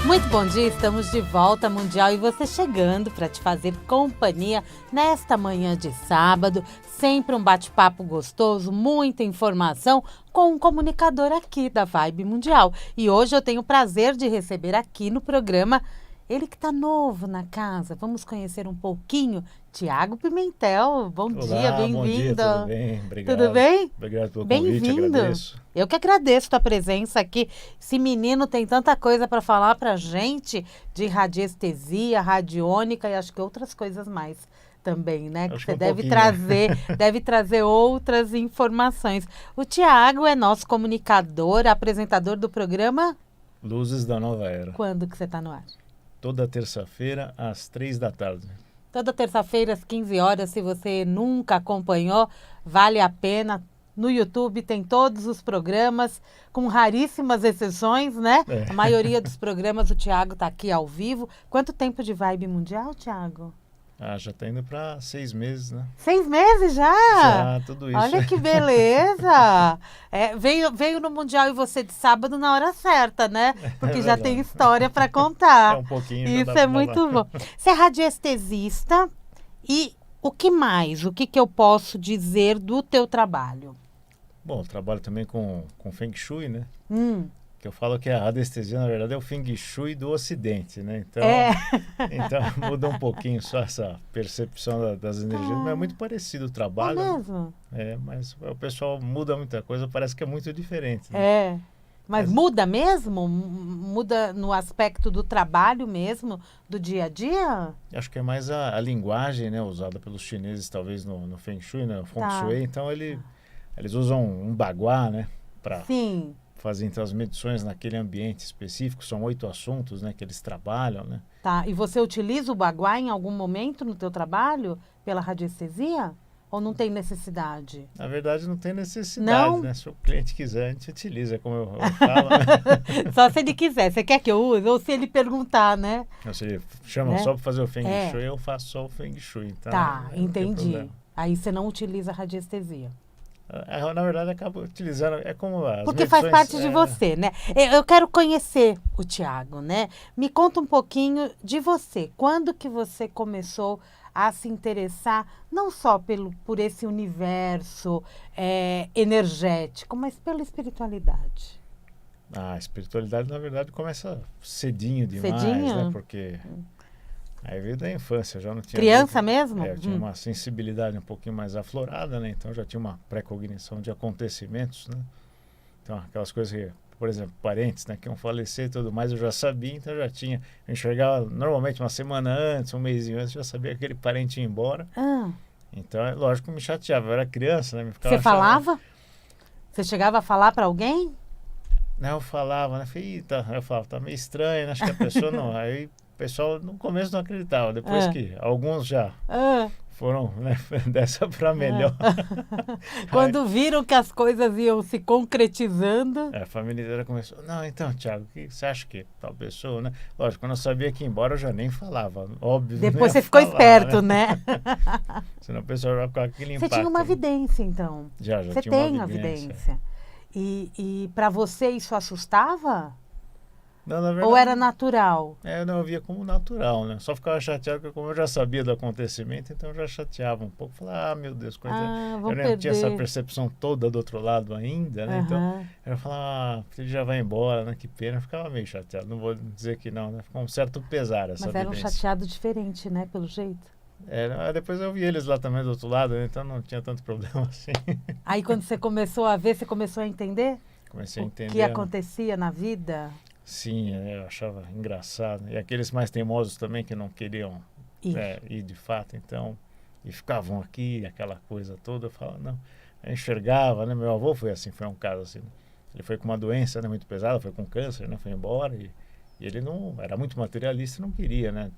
Muito bom dia, estamos de volta Mundial e você chegando para te fazer companhia nesta manhã de sábado. Sempre um bate-papo gostoso, muita informação com um comunicador aqui da Vibe Mundial. E hoje eu tenho o prazer de receber aqui no programa ele que está novo na casa. Vamos conhecer um pouquinho. Tiago Pimentel, bom dia, bem-vindo. Bom dia, tudo bem? Obrigado. Tudo bem? Obrigado pelo convite, agradeço. Eu que agradeço tua presença aqui. Esse menino tem tanta coisa para falar pra gente de radiestesia, radiônica e acho que outras coisas mais também, né? Que você deve trazer outras informações. O Tiago é nosso comunicador, apresentador do programa Luzes da Nova Era. Quando que você está no ar? Toda terça-feira, às 3h. Toda terça-feira, às 15 horas. Se você nunca acompanhou, vale a pena. No YouTube tem todos os programas, com raríssimas exceções, né? A maioria dos programas o Tiago está aqui ao vivo. Quanto tempo de Vibe Mundial, Tiago? Já está indo para 6 meses, né? 6 meses já? Já, tudo isso. Olha que beleza! Veio no Mundial e você de sábado na hora certa, né? Porque já tem história para contar. Um pouquinho. Isso é muito bom. Você é radiestesista e o que mais? O que eu posso dizer do teu trabalho? Bom, eu trabalho também com Feng Shui, né? Que eu falo que a radiestesia, na verdade, é o Feng Shui do Ocidente, né? Então muda um pouquinho só essa percepção das energias, mas é muito parecido o trabalho. É mesmo? Mas o pessoal muda muita coisa, parece que é muito diferente. Né? Mas muda mesmo? Muda no aspecto do trabalho mesmo, do dia a dia? Acho que é mais a linguagem, né, usada pelos chineses, talvez no Feng Shui, né, o Feng Shui. Então eles usam um baguá, né, para fazer então as medições naquele ambiente específico. São 8 assuntos, né, que eles trabalham, né. Tá. E você utiliza o baguá em algum momento no teu trabalho pela radiestesia? Ou não tem necessidade? Na verdade, não tem necessidade, né? Se o cliente quiser, a gente utiliza, como eu falo. Né? Só se ele quiser. Você quer que eu use? Ou se ele perguntar, né? Se ele chama só para fazer o Feng Shui, eu faço só o Feng Shui. Então, entendi. Aí você não utiliza radiestesia. Na verdade, acaba utilizando, é como as porque medições, faz parte de você, né? Eu quero conhecer o Tiago, né? Me conta um pouquinho de você. Quando que você começou a se interessar não só por esse universo energético, mas pela espiritualidade? A espiritualidade, na verdade, começa cedinho demais, né? Porque aí veio da infância, eu já não tinha... Criança mesmo? Eu tinha uma sensibilidade um pouquinho mais aflorada, né? Então já tinha uma pré-cognição de acontecimentos, né? Então aquelas coisas que, por exemplo, parentes, né, que iam falecer e tudo mais, eu já sabia, então eu já tinha... Eu enxergava normalmente uma semana antes, um mêsinho antes, já sabia que aquele parente ia embora. Então, lógico que me chateava, eu era criança, né? Você falava? Você chegava a falar para alguém? Não, eu falava, né? Eu falava, tá meio estranho, né? Acho que a pessoa não... Aí o pessoal no começo não acreditava, depois que alguns já foram, né, dessa para melhor. Quando viram que as coisas iam se concretizando... A família inteira começou, não, então, Tiago, o que você acha que tal pessoa, né? Lógico, quando eu sabia que ia embora, eu já nem falava, óbvio. Depois você ficou esperto, né? Senão o pessoal já ficava aquele impacto. Você tinha uma vidência, então. Já você tinha uma tem a vidência. E para você isso assustava? Não, na verdade, ou era natural? Eu via como natural, né? Só ficava chateado porque como eu já sabia do acontecimento, então eu já chateava um pouco. Falava, meu Deus, eu não tinha essa percepção toda do outro lado ainda, né? Então eu falava, ele já vai embora, né? Que pena. Eu ficava meio chateado, não vou dizer que não, né? Ficou um certo pesar essa Mas era um chateado diferente, né? Pelo jeito. Depois eu vi eles lá também do outro lado, né? Então não tinha tanto problema assim. Aí quando você começou a ver, você começou a entender? Comecei a entender. O que acontecia na vida? Sim, eu achava engraçado. E aqueles mais teimosos também que não queriam ir de fato, então, e ficavam aqui, aquela coisa toda. Eu falava, não, eu enxergava, né? Meu avô foi assim, foi um caso assim. Ele foi com uma doença, né, muito pesada, foi com câncer, né? Foi embora e ele não era muito materialista, não queria, né?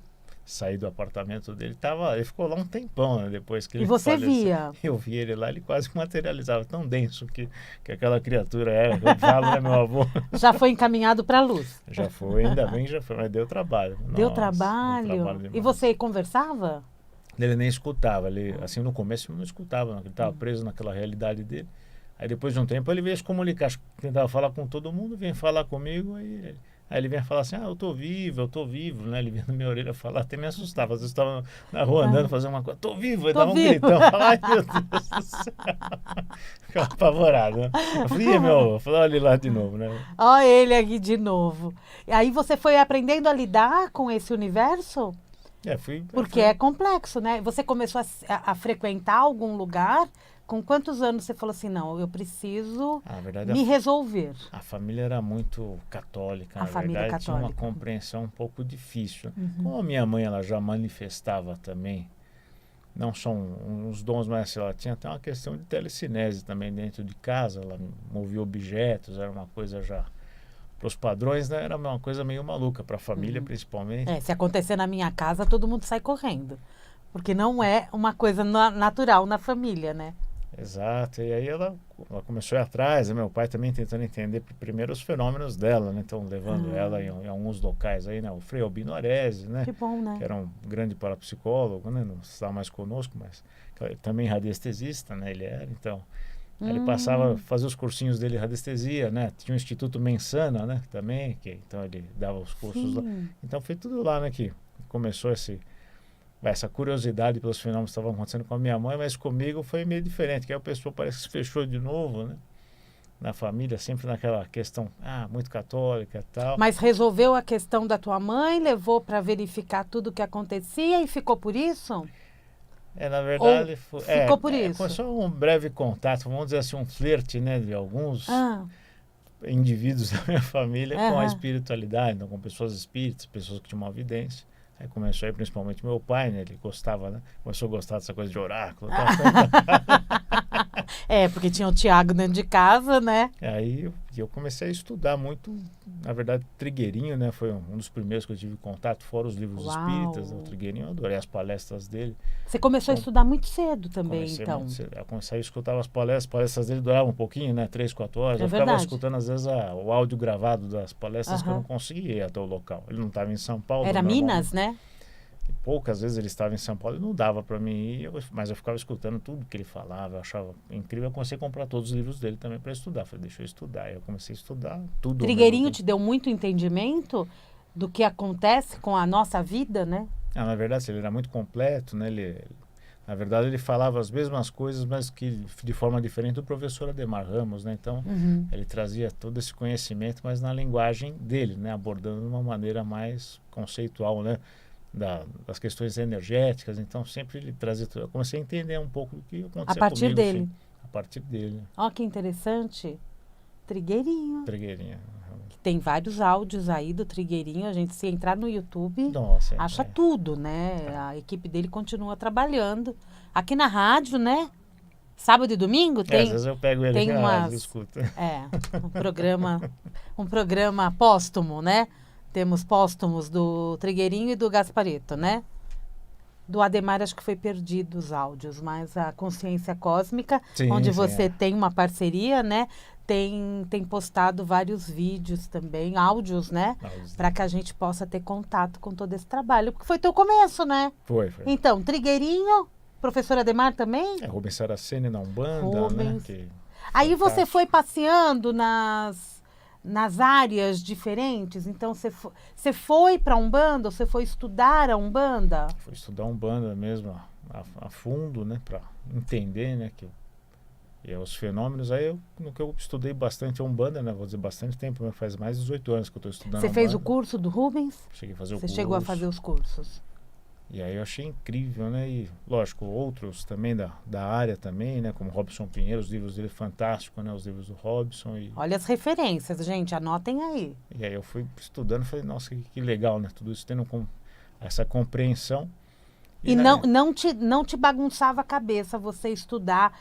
Sair do apartamento dele, ele ficou lá um tempão, né, depois que ele faleceu. E você via? Eu vi ele lá, ele quase materializava, tão denso que aquela criatura era, eu falo, né, meu avô. Já foi encaminhado para a luz? Já foi, ainda bem já foi, mas deu trabalho. Deu trabalho? E você conversava? Ele nem escutava, ele, assim, no começo ele não escutava, ele estava preso naquela realidade dele. Aí depois de um tempo ele veio se comunicar, tentava falar com todo mundo, vinha falar comigo, aí Aí ele vinha falar assim, eu tô vivo, né? Ele vinha na minha orelha falar, até me assustava. Às vezes eu estava na rua andando, fazendo uma coisa, tô vivo, ele dava um gritão, falava, ai meu Deus do céu. Ficava apavorado, né? Eu falei, meu, eu falei, olha ele lá de novo, né? Olha ele aqui de novo. E aí você foi aprendendo a lidar com esse universo? Porque é complexo, né? Você começou a frequentar algum lugar. Com quantos anos você falou assim, não, eu preciso me resolver? A família era muito católica, na verdade, tinha uma compreensão um pouco difícil. Como a minha mãe, ela já manifestava também, não só uns dons, mas ela tinha até uma questão de telecinese também dentro de casa, ela movia objetos, era uma coisa já... Para os padrões, né, era uma coisa meio maluca, para a família principalmente. Se acontecer na minha casa, todo mundo sai correndo. Porque não é uma coisa natural na família, né? Exato, e aí ela começou a ir atrás, né? Meu pai também tentando entender primeiro os fenômenos dela, né? Então levando ela em alguns locais aí, né? O Frei Albino Aresi, né? Que bom, né? Que era um grande parapsicólogo, né? Não estava mais conosco, mas também radiestesista, né? Ele era, então... Ele passava a fazer os cursinhos dele de radiestesia, né? Tinha o Instituto Mensana, né? Também, então ele dava os cursos lá. Então foi tudo lá, né? Que começou essa curiosidade pelos fenômenos que estavam acontecendo com a minha mãe, mas comigo foi meio diferente, que aí o pessoal parece que se fechou de novo, né? Na família, sempre naquela questão, muito católica e tal. Mas resolveu a questão da tua mãe, levou para verificar tudo o que acontecia e ficou por isso? Na verdade, ficou por isso. Foi só um breve contato, vamos dizer assim, um flerte, né, de alguns indivíduos da minha família com a espiritualidade, então, com pessoas espíritas, pessoas que tinham uma vidência. Aí começou aí, principalmente meu pai, né, ele gostava, né, começou a gostar dessa coisa de oráculo. Porque tinha o Tiago dentro de casa, né? Aí eu comecei a estudar muito, na verdade, Trigueirinho, né, foi um dos primeiros que eu tive contato, fora os livros espíritas, o Trigueirinho, eu adorei as palestras dele. Você começou a estudar muito cedo também, então? Muito cedo. Eu comecei a escutar as palestras dele duravam um pouquinho, né, 3, 4 horas, eu ficava escutando às vezes o áudio gravado das palestras que eu não conseguia ir até o local, ele não estava em São Paulo. Era Minas, né? Poucas vezes ele estava em São Paulo e não dava para mim ir, mas eu ficava escutando tudo que ele falava, eu achava incrível. Eu comecei a comprar todos os livros dele também para estudar. Falei, deixa eu estudar. Aí eu comecei a estudar tudo. Trigueirinho te deu muito entendimento do que acontece com a nossa vida, né? Na verdade, ele era muito completo, né? Na verdade, ele falava as mesmas coisas, mas que de forma diferente do professor Ademar Ramos, né? Então, ele trazia todo esse conhecimento, mas na linguagem dele, né? Abordando de uma maneira mais conceitual, né? Das questões energéticas, então sempre ele trazia tudo. Eu comecei a entender um pouco do que acontecia a partir comigo, dele. Sim, a partir dele. Que interessante. Trigueirinho. Trigueirinho. Tem vários áudios aí do Trigueirinho, a gente se entrar no YouTube, acha tudo, né? A equipe dele continua trabalhando. Aqui na rádio, né? Sábado e domingo tem... às vezes eu pego ele tem e escuto. Um programa póstumo, né? Temos póstumos do Trigueirinho e do Gasparetto, né? Do Ademar acho que foi perdido os áudios, mas a Consciência Cósmica, onde você tem uma parceria, né? Tem postado vários vídeos também, áudios, né? Para que a gente possa ter contato com todo esse trabalho. Porque foi teu começo, né? Foi. Então, Trigueirinho, professor Ademar também? Rubens Saraceni na Umbanda, né? Aí você foi passeando nas áreas diferentes? Então, você foi para Umbanda? Você foi estudar a Umbanda? Fui estudar Umbanda mesmo, a fundo, né? Para entender, né? E os fenômenos. Aí, no que eu estudei bastante a Umbanda, né? Vou dizer bastante tempo, mas faz mais de 18 anos que eu estou estudando. Você fez o curso do Rubens? Cheguei a fazer o curso. Você chegou a fazer os cursos? E aí eu achei incrível, né? E, lógico, outros também da área também, né? Como Robson Pinheiro, os livros dele fantásticos, né? Os livros do Robson. Olha as referências, gente, anotem aí. E aí eu fui estudando e falei, nossa, que legal, né? Tudo isso tendo essa compreensão. E não te bagunçava a cabeça você estudar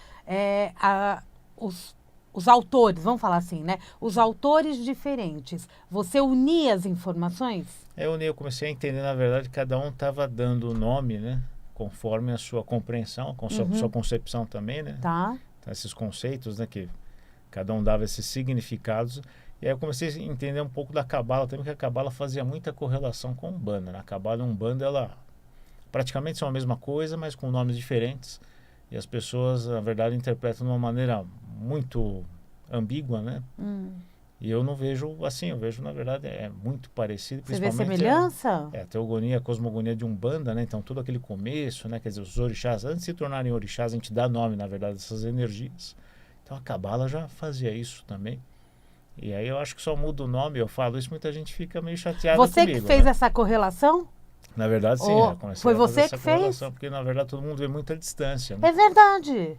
os autores, vamos falar assim, né? Os autores diferentes. Você unia as informações? Eu comecei a entender, na verdade, que cada um estava dando o nome, né? Conforme a sua compreensão, com sua concepção também, né? Tá. Então, esses conceitos, né? Que cada um dava esses significados. E aí eu comecei a entender um pouco da Cabala também, que a Cabala fazia muita correlação com a Umbanda, né? A Cabala e a Umbanda, ela praticamente são a mesma coisa, mas com nomes diferentes. E as pessoas, na verdade, interpretam de uma maneira muito ambígua, né? E eu não vejo assim, eu vejo, na verdade, é muito parecido. Você vê Principalmente semelhança? a teogonia, a cosmogonia de Umbanda, né? Então, todo aquele começo, né? Quer dizer, os orixás, antes de se tornarem orixás, a gente dá nome, na verdade, dessas energias. Então, a Cabala já fazia isso também. E aí eu acho que só muda o nome, eu falo isso, muita gente fica meio chateada Você comigo, que fez né? essa correlação? Na verdade, sim, Ou eu comecei foi a fazer você essa que fez? correlação, porque, na verdade, todo mundo vê muita distância, né? É verdade.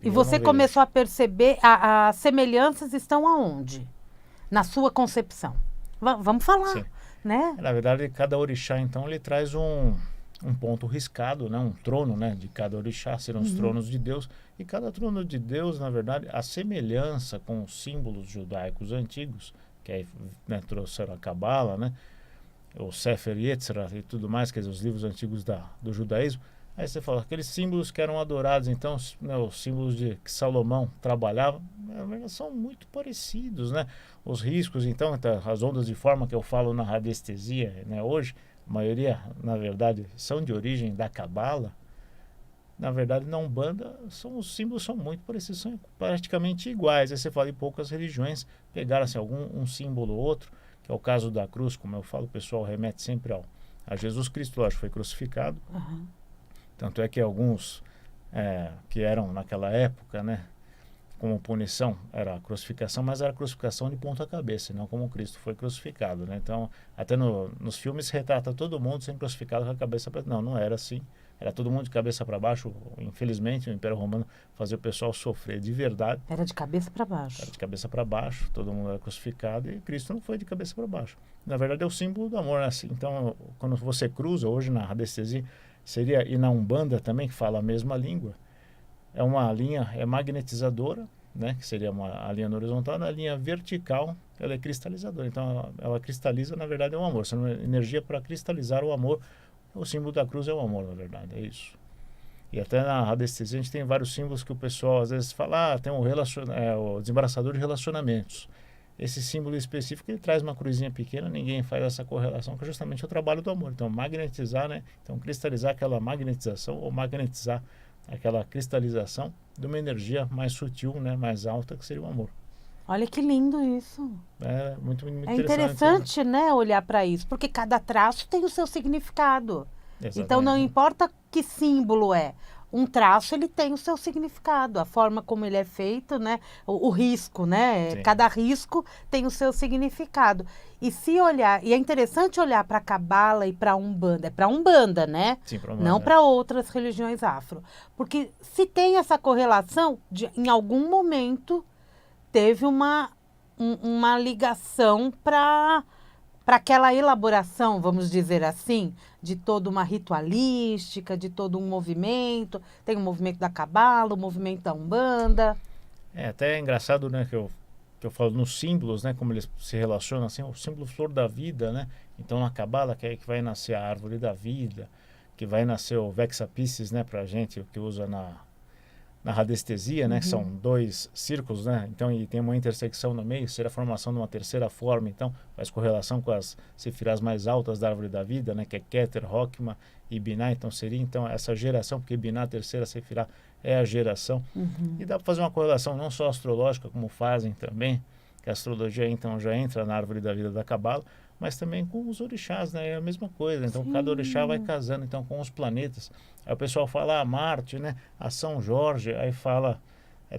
E E eu você não começou vejo. a perceber as semelhanças estão aonde? Na sua concepção. Vamos falar, Sim. né? Na verdade, cada orixá, então, ele traz um ponto riscado, né? Um trono, né? De cada orixá, serão os tronos de Deus. E cada trono de Deus, na verdade, a semelhança com os símbolos judaicos antigos, que aí, né, trouxeram a Cabala, né? O Sefer Yetzirah e tudo mais, quer dizer, os livros antigos do judaísmo. Aí você fala, aqueles símbolos que eram adorados, então, né, os símbolos que Salomão trabalhava, são muito parecidos, né? Os riscos, então, as ondas de forma que eu falo na radiestesia, né, hoje, a maioria, na verdade, são de origem da Cabala. Na verdade, na Umbanda, os símbolos são muito parecidos, são praticamente iguais. Aí você fala, em poucas religiões pegaram assim, um símbolo ou outro, que é o caso da cruz, como eu falo, o pessoal remete sempre a Jesus Cristo, lógico, foi crucificado. Uhum. Tanto é que alguns que eram naquela época, né, como punição, era a crucificação, mas era a crucificação de ponta cabeça, não como Cristo foi crucificado, né? Então, até nos filmes retrata todo mundo sendo crucificado com a cabeça para... Não era assim. Era todo mundo de cabeça para baixo. Infelizmente, o Império Romano fazia o pessoal sofrer de verdade. Era de cabeça para Era baixo. de cabeça para baixo, todo mundo era crucificado e Cristo não foi de cabeça para baixo. Na verdade, é o símbolo do amor, né? Então, quando você cruza, hoje na radiestesia, seria, e na Umbanda também, que fala a mesma língua, é uma linha magnetizadora, né, que seria a linha horizontal, a linha vertical ela é cristalizadora. Então ela cristaliza, na verdade, é o amor. São energia para cristalizar o amor. O símbolo da cruz é o amor, na verdade, é isso. E até na radiestesia a gente tem vários símbolos que o pessoal às vezes fala, tem o desembaraçador de relacionamentos. Esse símbolo específico ele traz uma cruzinha pequena, ninguém faz essa correlação, que é justamente o trabalho do amor. Então magnetizar, né? Então cristalizar aquela magnetização ou magnetizar aquela cristalização de uma energia mais sutil, né, mais alta, que seria o amor. Olha que lindo isso. É muito, muito É interessante, interessante, né, olhar para isso, porque cada traço tem o seu significado. né? Então não Exatamente. importa que símbolo é, um traço ele tem o seu significado, a forma como ele é feito, né, o risco, né? Sim, Cada risco tem o seu significado. E se olhar, e é interessante olhar para a Cabala e para a Umbanda, é para a Umbanda, né? sim, para Não uma, para outras religiões afro, porque se tem essa correlação, em algum momento teve uma ligação para aquela elaboração, vamos dizer assim, de toda uma ritualística, de todo um movimento. Tem o movimento da Cabala, o movimento da Umbanda. até é engraçado, né, que eu falo nos símbolos, né, como eles se relacionam, assim, o símbolo flor da vida, né? Então na Cabala que é que vai nascer a árvore da vida, que vai nascer o Vexa Piscis, né, pra gente, o que usa na radiestesia, né, que são dois círculos, né, então e tem uma intersecção no meio, seria a formação de uma terceira forma, então faz correlação com as sefirás mais altas da árvore da vida, né, que é Keter, Rokma e Binah, então seria então essa geração, porque Binah, a terceira sefirá, é a geração, e dá para fazer uma correlação não só astrológica, como fazem também, que a astrologia então já entra na árvore da vida da Cabala, mas também com os orixás, né? É a mesma coisa. Então, cada orixá vai casando então com os planetas. Aí o pessoal fala Marte, né? A São Jorge, aí fala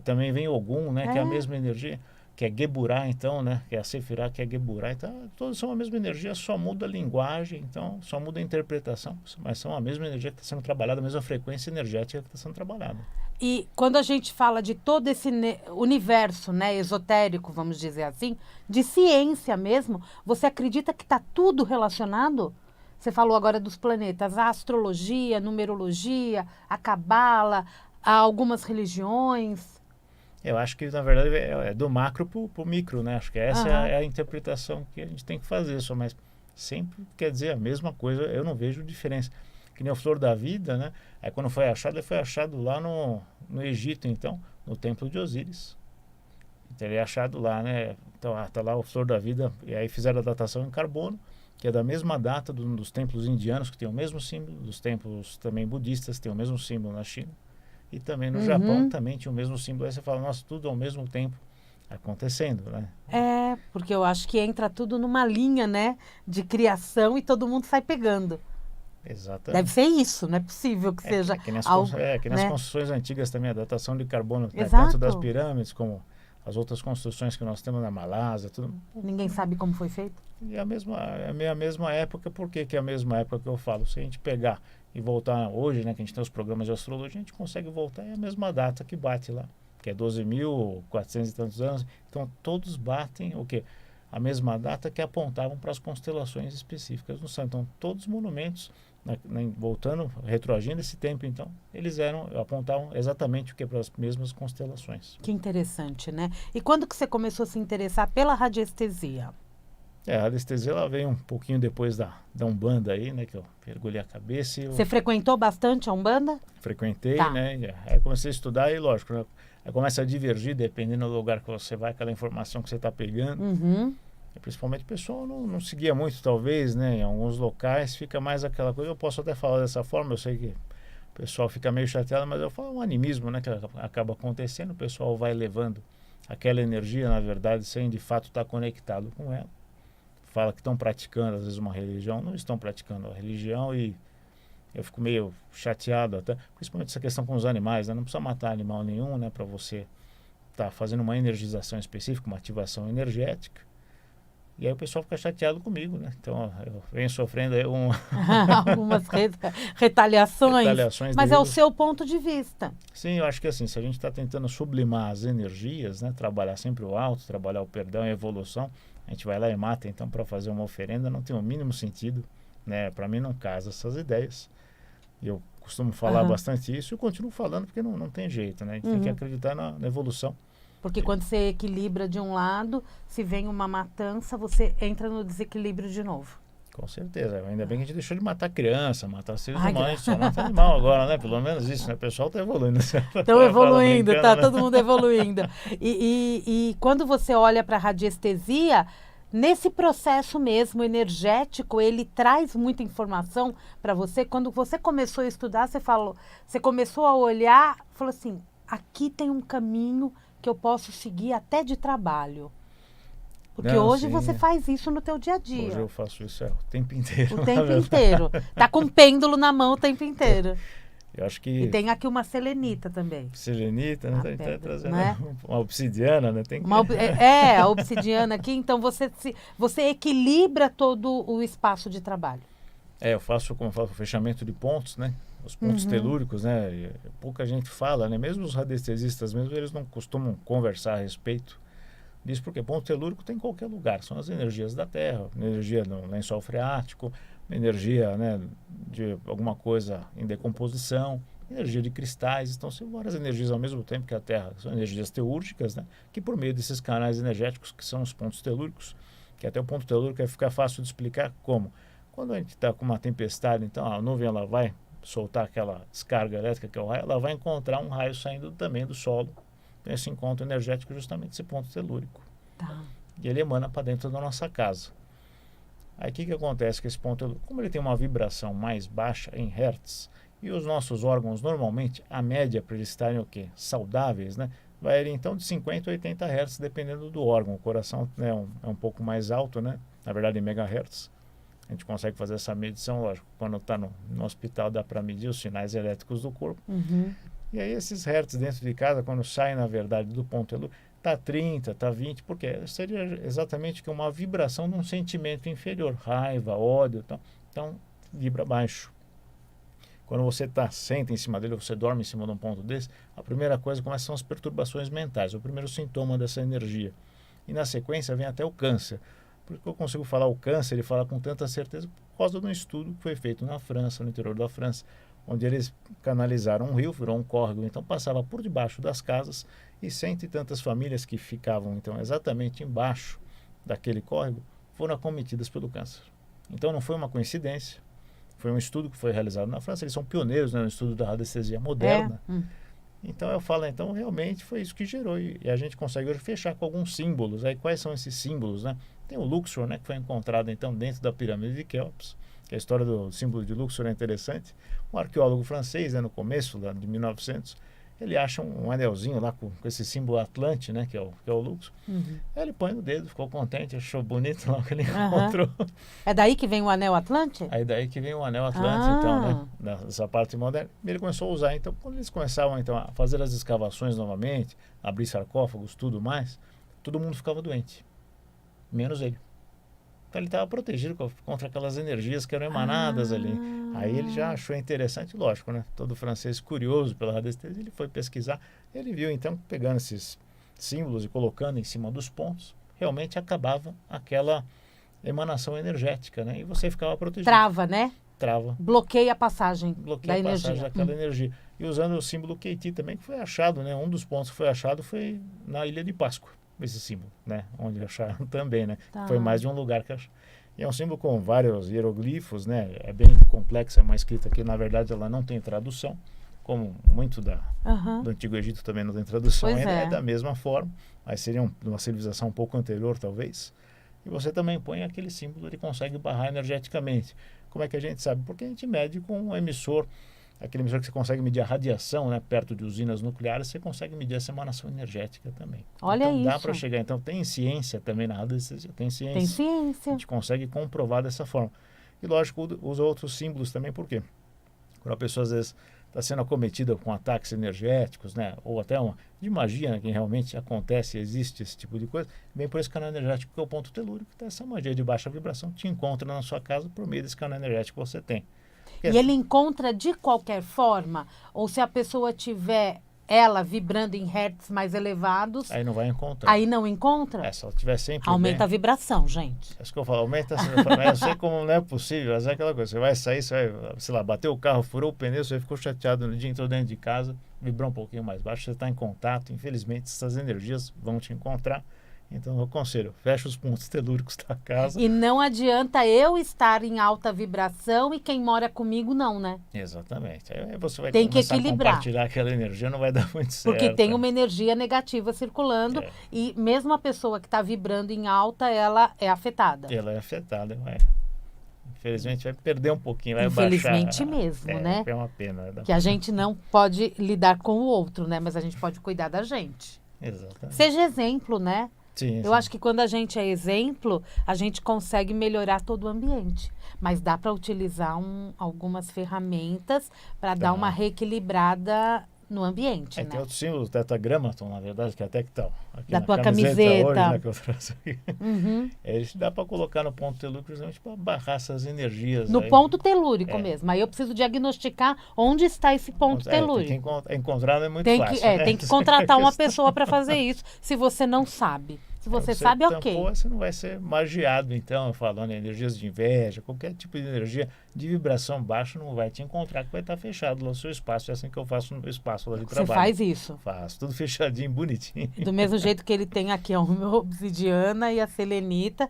também vem Ogum, né? Que é a mesma energia, que é Geburá, então, né? Que é a Sefirá, que é Geburá. Então, todos são a mesma energia, só muda a linguagem, então só muda a interpretação, mas são a mesma energia que está sendo trabalhada, a mesma frequência energética que está sendo trabalhada. E quando a gente fala de todo esse universo, né, esotérico, vamos dizer assim, de ciência mesmo, você acredita que está tudo relacionado? Você falou agora dos planetas, a astrologia, a numerologia, a cabala, algumas religiões. Eu acho que, na verdade, é do macro para o micro, né? Acho que essa Aham. é a interpretação que a gente tem que fazer, só, mas sempre quer dizer a mesma coisa, eu não vejo diferença. Que nem o Flor da Vida, né? Aí quando foi achado, ele foi achado lá no Egito, então, no Templo de Osíris. Então ele é achado lá, né? Então, tá lá o Flor da Vida, e aí fizeram a datação em carbono, que é da mesma data dos templos indianos, que tem o mesmo símbolo, dos templos também budistas, que tem o mesmo símbolo na China. E também no Japão também tinha o mesmo símbolo. Aí você fala, nossa, tudo ao mesmo tempo acontecendo, né? Porque eu acho que entra tudo numa linha, né, de criação e todo mundo sai pegando. Exatamente. Deve ser isso, não é possível que seja que nem algo, que nas né? construções antigas também, a datação de carbono, né, Exato. tanto das pirâmides como as outras construções que nós temos na Malásia, tudo. Ninguém sabe como foi feito. E a mesma época, por que é a mesma época que eu falo? Se a gente pegar e voltar hoje, né, que a gente tem os programas de astrologia, a gente consegue voltar, é a mesma data que bate lá, que é 12.400 e tantos anos. Então, todos batem o quê? A mesma data que apontavam para as constelações específicas no céu. Então, todos os monumentos, voltando, retroagindo esse tempo, então, eles apontavam exatamente o que para as mesmas constelações. Que interessante, né? E quando que você começou a se interessar pela radiestesia? A radiestesia ela veio um pouquinho depois da Umbanda aí, né? Que eu mergulhei a cabeça e Você frequentou bastante a Umbanda? frequentei, Tá. né? Aí comecei a estudar e, lógico, né, aí começa a divergir dependendo do lugar que você vai, aquela informação que você está pegando. Uhum. E principalmente o pessoal não seguia muito, talvez, né? Em alguns locais fica mais aquela coisa. Eu posso até falar dessa forma, eu sei que o pessoal fica meio chateado, mas eu falo um animismo, né? Que acaba acontecendo, o pessoal vai levando aquela energia, na verdade, sem de fato estar conectado com ela. Fala que estão praticando, às vezes, uma religião, não estão praticando a religião e eu fico meio chateado até, principalmente essa questão com os animais, né? Não precisa matar animal nenhum, né? Para você estar fazendo uma energização específica, uma ativação energética. E aí o pessoal fica chateado comigo, né? Então eu venho sofrendo aí algumas retaliações, mas é o devido. seu ponto de vista. Sim, eu acho que assim, se a gente está tentando sublimar as energias, né? Trabalhar sempre o alto, trabalhar o perdão e a evolução, a gente vai lá e mata, então, para fazer uma oferenda não tem o mínimo sentido, né? Para mim não casa essas ideias. E eu costumo falar bastante isso e eu continuo falando porque não tem jeito, né? A gente tem que acreditar na evolução. Porque quando você equilibra de um lado, se vem uma matança, você entra no desequilíbrio de novo. Com certeza. Ainda bem que a gente deixou de matar criança, matar seres humanos, a gente só mata animal agora, né? Pelo menos isso, né? O pessoal está evoluindo. Estão evoluindo, tá né? todo mundo evoluindo. E quando você olha para a radiestesia, nesse processo mesmo energético, ele traz muita informação para você. Quando você começou a estudar, você começou a olhar, falou assim, aqui tem um caminho que eu posso seguir até de trabalho. Porque hoje você faz isso no teu dia a dia. Hoje eu faço isso o tempo inteiro. O tempo inteiro. Tá com pêndulo na mão o tempo inteiro. Eu acho que... E tem aqui uma selenita também. Selenita, né? Tá trazendo né? Uma obsidiana, né? Tem que... a obsidiana aqui. Então você equilibra todo o espaço de trabalho. Eu faço, como eu falo, o fechamento de pontos, né? Os pontos telúricos, né? E pouca gente fala, né? Mesmo os radiestesistas, mesmo eles não costumam conversar a respeito disso, porque ponto telúrico tem em qualquer lugar. São as energias da Terra, energia no lençol freático, energia, né, de alguma coisa em decomposição, energia de cristais. Então, são várias energias ao mesmo tempo que a Terra. São energias teúrgicas, né? Que por meio desses canais energéticos, que são os pontos telúricos, que até o ponto telúrico vai ficar fácil de explicar como. Quando a gente está com uma tempestade, então a nuvem ela vai soltar aquela descarga elétrica que é o raio, ela vai encontrar um raio saindo também do solo. Então esse encontro energético é justamente esse ponto telúrico. Tá. E ele emana para dentro da nossa casa. Aí o que acontece com esse ponto telúrico? Como ele tem uma vibração mais baixa em hertz, e os nossos órgãos normalmente, a média para eles estarem o quê? Saudáveis, né? Vai ir então de 50 a 80 hertz, dependendo do órgão. O coração, né, é um pouco mais alto, né? Na verdade em megahertz. A gente consegue fazer essa medição, lógico, quando está no hospital dá para medir os sinais elétricos do corpo. E aí esses hertz dentro de casa, quando saem, na verdade, do ponto telúrico, está 30, está 20, porque seria exatamente que uma vibração de um sentimento inferior, raiva, ódio, então vibra baixo. Quando você senta em cima dele, você dorme em cima de um ponto desse, a primeira coisa começam as perturbações mentais, o primeiro sintoma dessa energia. E na sequência vem até o câncer. Por que eu consigo falar o câncer e falar com tanta certeza? Por causa de um estudo que foi feito na França, no interior da França, onde eles canalizaram um rio, virou um córrego, então passava por debaixo das casas e cento e tantas famílias que ficavam então exatamente embaixo daquele córrego foram acometidas pelo câncer. Então não foi uma coincidência, foi um estudo que foi realizado na França, eles são pioneiros, né, no estudo da radiestesia moderna. Então eu falo, então realmente foi isso que gerou e a gente consegue hoje fechar com alguns símbolos. Aí quais são esses símbolos, né? Tem o Luxor, né, que foi encontrado então dentro da pirâmide de Quéops, que a história do símbolo de Luxor é interessante. Um arqueólogo francês, né, no começo de 1900, ele acha um anelzinho lá com esse símbolo Atlante, né, que é o Lux. Uhum. Aí ele põe no dedo, ficou contente, achou bonito lá que ele encontrou. É daí que vem o anel Atlante? Aí daí que vem o anel Atlante, então, né, nessa parte moderna. Ele começou a usar, então, quando eles começavam então, a fazer as escavações novamente, abrir sarcófagos, tudo mais, todo mundo ficava doente, menos ele. Então ele estava protegido contra aquelas energias que eram emanadas ali. Aí ele já achou interessante, lógico, né? Todo francês curioso pela radiestesia, ele foi pesquisar. Ele viu, então, pegando esses símbolos e colocando em cima dos pontos, realmente acabava aquela emanação energética, né? E você ficava protegido. Trava, né? Trava. Bloqueia a passagem Bloqueia da a passagem energia. daquela energia. E usando o símbolo Keiti também, que foi achado, né? Um dos pontos que foi achado foi na Ilha de Páscoa, esse símbolo, né? Onde acharam também, né? Tá. Foi mais de um lugar que acharam. E é um símbolo com vários hieroglifos, né? É bem complexa, é uma escrita que, na verdade, ela não tem tradução, como muito do Antigo Egito também não tem tradução, Pois ainda é. é da mesma forma, mas seria uma civilização um pouco anterior, talvez. E você também põe aquele símbolo, ele consegue barrar energeticamente. Como é que a gente sabe? Porque a gente mede com um emissor, aquele emissor que você consegue medir a radiação, né, perto de usinas nucleares, você consegue medir essa emanação energética também. Olha então dá isso. para chegar. Então tem ciência também na radiestesia, tem ciência. Tem A ciência. gente consegue comprovar dessa forma. E lógico, usa outros símbolos também, por quê? Quando a pessoa às vezes está sendo acometida com ataques energéticos, né, ou até de magia, né, que realmente acontece, existe esse tipo de coisa, bem por esse canal energético que é o ponto telúrico, que tá essa magia de baixa vibração, te encontra na sua casa por meio desse canal energético que você tem. E ele encontra de qualquer forma? Ou se a pessoa tiver ela vibrando em hertz mais elevados, Aí não vai encontrar. aí não encontra? Se ela tiver sempre Aumenta a bem, vibração, gente. acho que eu falo, aumenta, eu sei como não é possível, mas é aquela coisa, você vai sair, você vai, sei lá, bateu o carro, furou o pneu, você ficou chateado no dia, entrou dentro de casa, vibrou um pouquinho mais baixo, você está em contato, infelizmente essas energias vão te encontrar. Então eu aconselho, fecha os pontos telúricos da casa. E não adianta eu estar em alta vibração e quem mora comigo não, né? Exatamente. Aí você vai Tem que começar equilibrar. a compartilhar aquela energia, não vai dar muito certo. Porque tem uma energia negativa circulando e mesmo a pessoa que está vibrando em alta, ela é afetada. Ela é afetada, vai. Infelizmente vai perder um pouquinho, vai Infelizmente baixar. mesmo, né? É uma pena. Que a gente não pode lidar com o outro, né? Mas a gente pode cuidar da gente. Exatamente. Seja exemplo, né? Sim, Eu acho que quando a gente é exemplo, a gente consegue melhorar todo o ambiente. Mas dá para utilizar algumas ferramentas para dar uma reequilibrada no ambiente, né? Tem outro símbolo, o Tetragrammaton, na verdade, que até que tá aqui Da na tua camiseta. Hoje, camiseta. né, que eu trouxe aqui. Ele dá para colocar no ponto telúrico, justamente para barrar essas energias. No aí. ponto telúrico mesmo. Aí eu preciso diagnosticar onde está esse ponto telúrico. Tem que encontrar não é muito Tem fácil. que, né? tem que contratar uma pessoa para fazer isso, se você não sabe. Se você sabe, ok. Você não vai ser magiado, então, falando em energias de inveja, qualquer tipo de energia de vibração baixa não vai te encontrar, que vai estar fechado lá no seu espaço. É assim que eu faço no meu espaço lá de trabalho. Você faz isso? Faço, tudo fechadinho, bonitinho. Do mesmo jeito que ele tem aqui a obsidiana e a selenita.